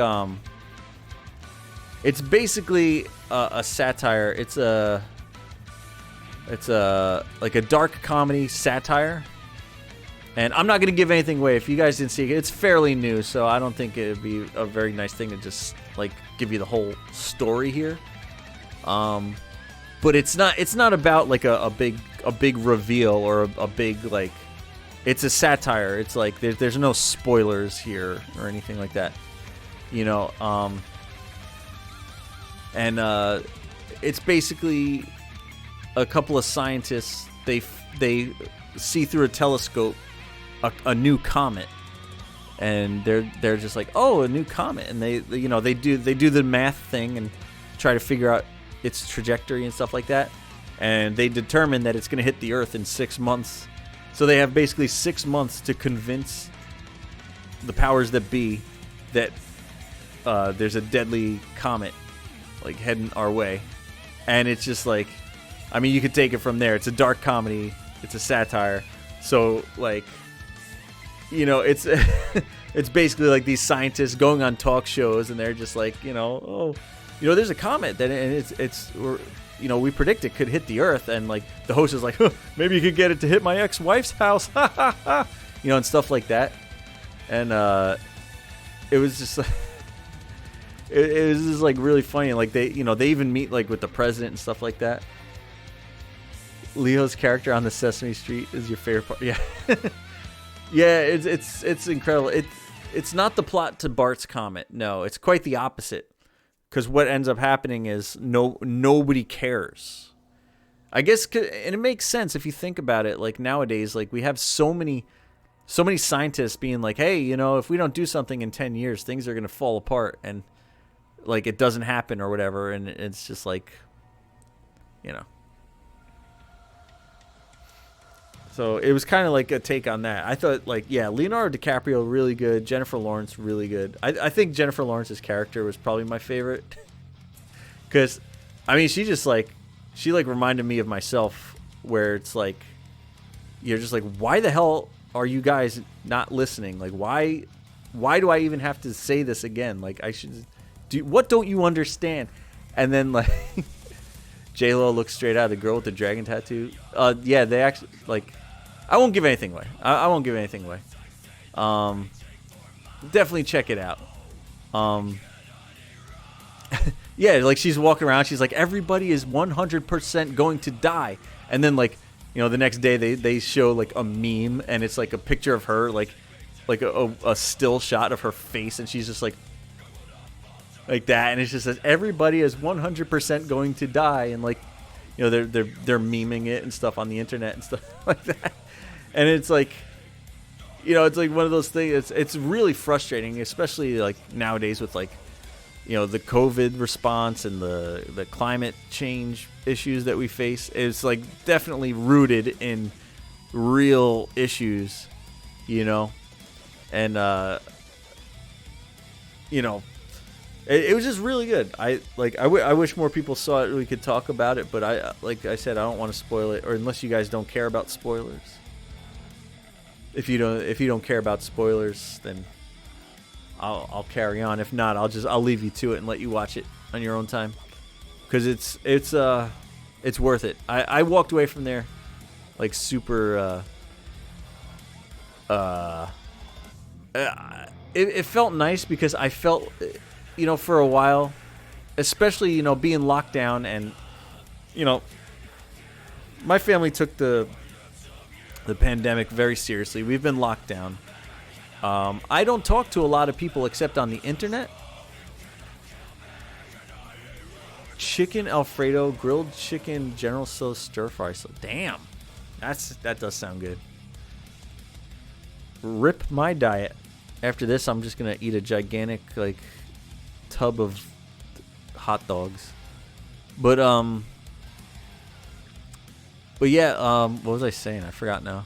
it's basically a satire. It's like a dark comedy satire. And I'm not going to give anything away. If you guys didn't see it, it's fairly new, so I don't think it would be a very nice thing to just like give you the whole story here. But it's not about like a big reveal or a big like. It's a satire. It's like there's no spoilers here or anything like that, you know. And it's basically a couple of scientists. They see through a telescope a new comet, and they're just like, oh, a new comet, and they do the math thing and try to figure out its trajectory and stuff like that. And they determined that it's going to hit the Earth in 6 months. So they have basically 6 months to convince the powers that be that there's a deadly comet like heading our way. And it's just like, I mean, you could take it from there. It's a dark comedy. It's a satire. So like, you know, it's it's basically like these scientists going on talk shows, and they're just like, there's a comet that, and we predict it could hit the Earth, and like the host is like, maybe you could get it to hit my ex-wife's house, and stuff like that. And it was just it was just like really funny. Like they even meet like with the president and stuff like that. Leo's character on the Sesame Street is your favorite part. Yeah. Yeah, it's incredible. It's not the plot to Bart's Comet. No, it's quite the opposite. Because what ends up happening is nobody cares. I guess, and it makes sense if you think about it. Like nowadays, like we have so many scientists being like, hey, if we don't do something in 10 years, things are gonna fall apart, and like it doesn't happen or whatever. And it's just like, So it was kind of like a take on that. I thought, like, yeah, Leonardo DiCaprio really good, Jennifer Lawrence really good. I think Jennifer Lawrence's character was probably my favorite, because, I mean, she reminded me of myself, where it's like, you're just like, why the hell are you guys not listening? Like, why do I even have to say this again? Like, I should do. What don't you understand? And then like, J-Lo looks straight out, the girl with the dragon tattoo. Yeah, they actually like. I won't give anything away. I won't give anything away. Definitely check it out. Yeah, like she's walking around. She's like, everybody is 100% going to die. And then like, the next day they show like a meme, and it's like a picture of her, like a still shot of her face, and she's just like that, and it just says everybody is 100% going to die, and like, they're memeing it and stuff on the internet and stuff like that. And it's like, it's like one of those things. It's really frustrating, especially like nowadays with like, the COVID response and the climate change issues that we face. It's like definitely rooted in real issues, and it was just really good. I wish more people saw it. We could talk about it, but like I said, I don't want to spoil it, or unless you guys don't care about spoilers. If you don't care about spoilers, then I'll carry on. If not, I'll leave you to it and let you watch it on your own time, because it's worth it. I walked away from there like super. It felt nice, because I felt, for a while, especially, being locked down, and, my family took the pandemic very seriously. We've been locked down. I don't talk to a lot of people except on the internet. Chicken Alfredo, grilled chicken, General Tso's stir fry. So damn, that does sound good. Rip my diet. After this, I'm just gonna eat a gigantic like tub of hot dogs. But yeah, what was I saying? I forgot now.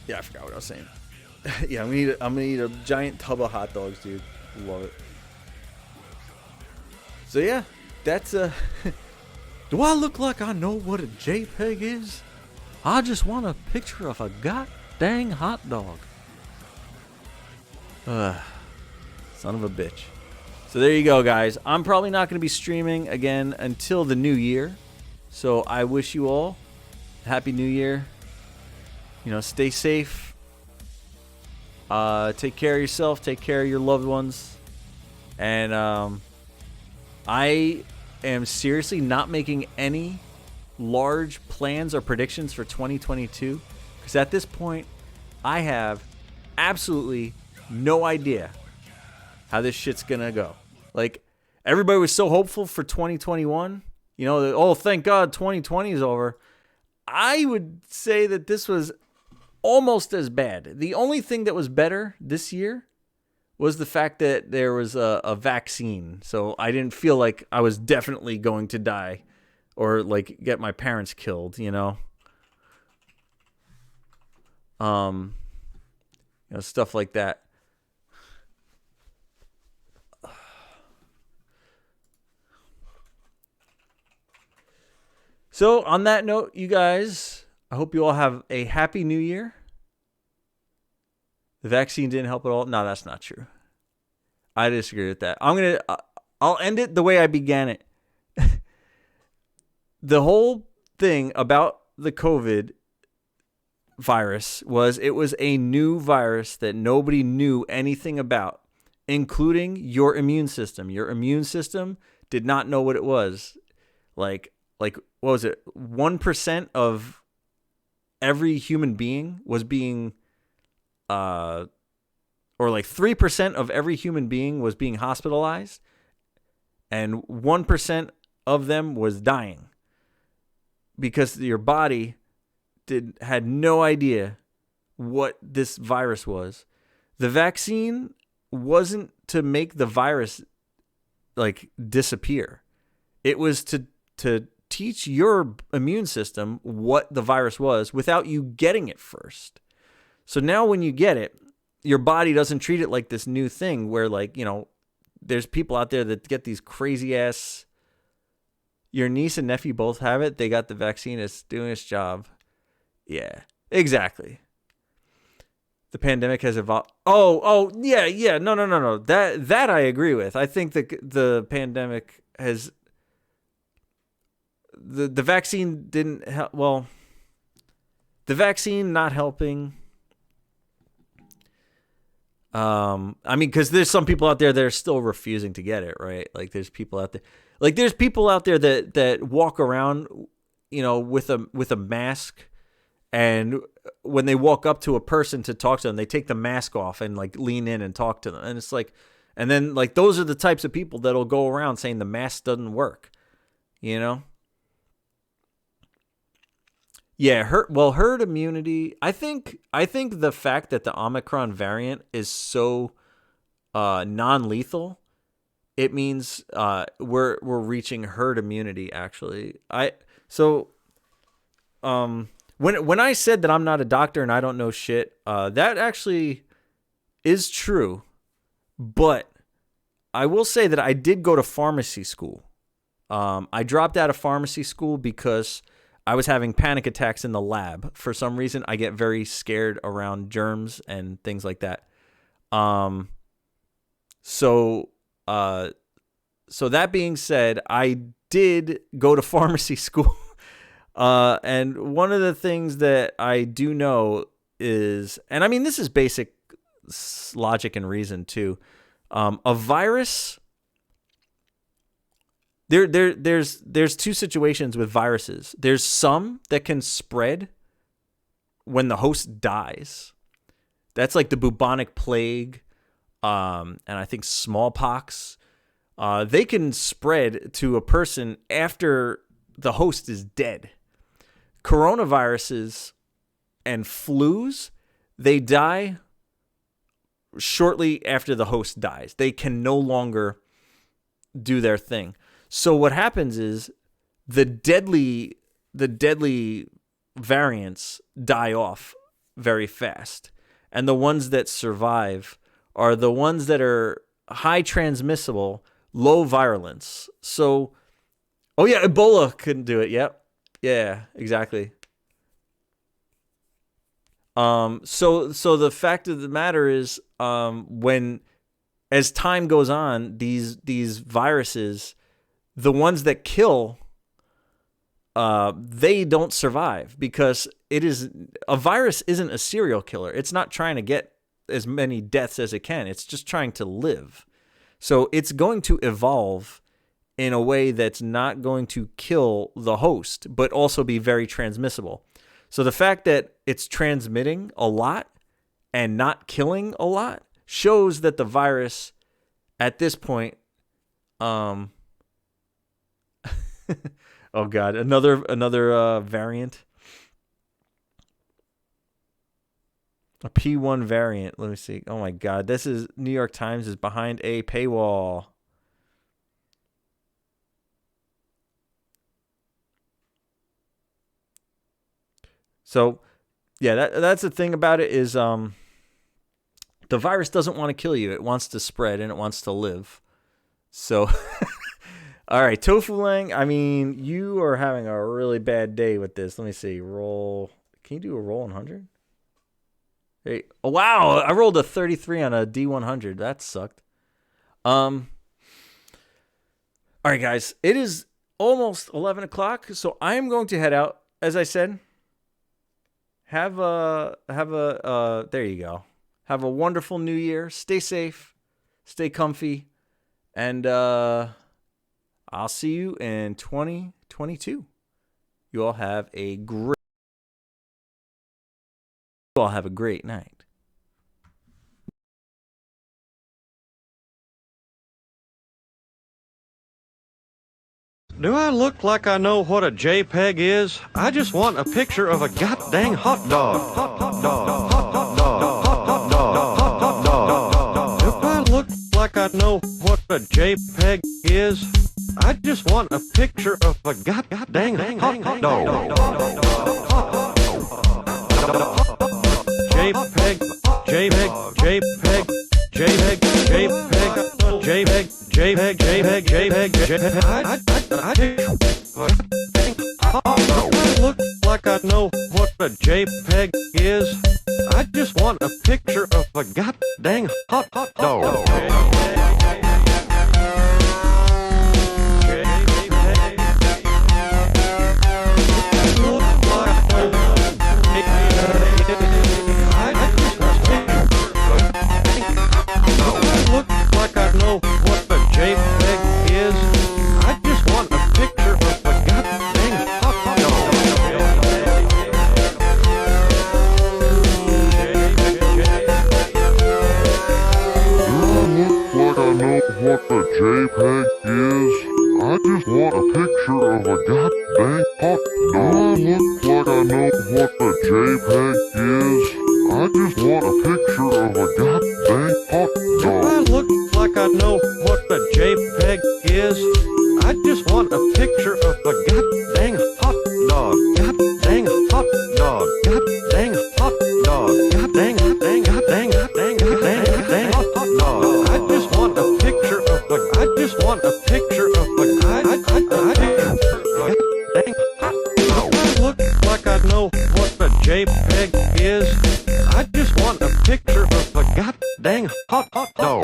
Yeah, I forgot what I was saying. Yeah, I'm gonna eat a giant tub of hot dogs, dude. Love it. So yeah, that's do I look like I know what a JPEG is? I just want a picture of a god dang hot dog. Son of a bitch. So there you go, guys. I'm probably not going to be streaming again until the new year. So I wish you all a happy new year. Stay safe. Take care of yourself. Take care of your loved ones. And I am seriously not making any large plans or predictions for 2022. Because at this point, I have absolutely no idea how this shit's going to go. Like, everybody was so hopeful for 2021. Oh, thank God 2020 is over. I would say that this was almost as bad. The only thing that was better this year was the fact that there was a vaccine. So I didn't feel like I was definitely going to die or like get my parents killed, you know? Um, stuff like that. So on that note, you guys, I hope you all have a happy new year. The vaccine didn't help at all. No, that's not true. I disagree with that. I'll end it the way I began it. The whole thing about the COVID virus was it was a new virus that nobody knew anything about, including your immune system. Your immune system did not know what it was. Like what was it? 1% of every human being was being or like 3% of every human being was being hospitalized, and 1% of them was dying because your body had no idea what this virus was. The vaccine wasn't to make the virus like disappear. It was to teach your immune system what the virus was without you getting it first. So now when you get it, your body doesn't treat it like this new thing where, like, you know, there's people out there that get these crazy ass. Your niece and nephew both have it. They got the vaccine. It's doing its job. Yeah, exactly. The pandemic has evolved. Yeah. No. That I agree with. I think that the pandemic has the vaccine didn't help. Well, the vaccine not helping. I mean, because there's some people out there that are still refusing to get it, right? Like, there's people out there that walk around, you know, with a mask, and when they walk up to a person to talk to them, they take the mask off and like lean in and talk to them, and it's like, and then like those are the types of people that'll go around saying the mask doesn't work, you know? Yeah, herd immunity. I think the fact that the Omicron variant is so non-lethal, it means we're reaching herd immunity. Actually, when I said that I'm not a doctor and I don't know shit, that actually is true. But I will say that I did go to pharmacy school. I dropped out of pharmacy school because I was having panic attacks in the lab. For some reason, I get very scared around germs and things like that. So that being said, I did go to pharmacy school. And one of the things that I do know is, and I mean, this is basic logic and reason too. A virus, there's two situations with viruses. There's some that can spread when the host dies. That's like the bubonic plague, and I think smallpox. They can spread to a person after the host is dead. Coronaviruses and flus, they die shortly after the host dies. They can no longer do their thing. So what happens is the deadly variants die off very fast. And the ones that survive are the ones that are high transmissible, low virulence. So, oh yeah, Ebola couldn't do it. Yep. Yeah, exactly. So the fact of the matter is, when as time goes on, these viruses, the ones that kill, they don't survive because a virus isn't a serial killer. It's not trying to get as many deaths as it can. It's just trying to live. So it's going to evolve in a way that's not going to kill the host, but also be very transmissible. So the fact that it's transmitting a lot and not killing a lot shows that the virus at this point, oh God, another variant. A P1 variant. Let me see. Oh my God. This is New York Times is behind a paywall. So, yeah, that's the thing about it is the virus doesn't want to kill you. It wants to spread and it wants to live. So, all right, Tofu Lang, I mean, you are having a really bad day with this. Let me see. Roll. Can you do a roll 100? Hey, oh, wow, I rolled a 33 on a D100. That sucked. All right, guys, it is almost 11 o'clock, so I am going to head out. As I said, there you go. Have a wonderful new year. Stay safe, stay comfy, and I'll see you in 2022. You all have a great night. Do I look like I know what a JPEG is? I just want a picture of a goddamn hot dog. Hot dog. Hot dog. Hot dog. Hot dog. Do I look like I know what a JPEG is? I just want a picture of a goddamn hot dog. JPEG. JPEG. JPEG. JPEG. JPEG. JPEG, JPEG, JPEG, JPEG. I look like I know what a JPEG is. I just want a picture of a goddamn hot dog. JPEG is. I just want a picture of a goddamn hot dog. Do I look like I know what a JPEG is? I just want a picture of a goddamn hot dog. Goddamn hot dog. Goddamn hot dog. Goddamn, goddamn, goddamn, goddamn, goddamn, goddamn hot dog. I just want a picture of a. I just want a picture of a. I look like I know what a JPEG is. I just want a picture of a goddamn hot dog.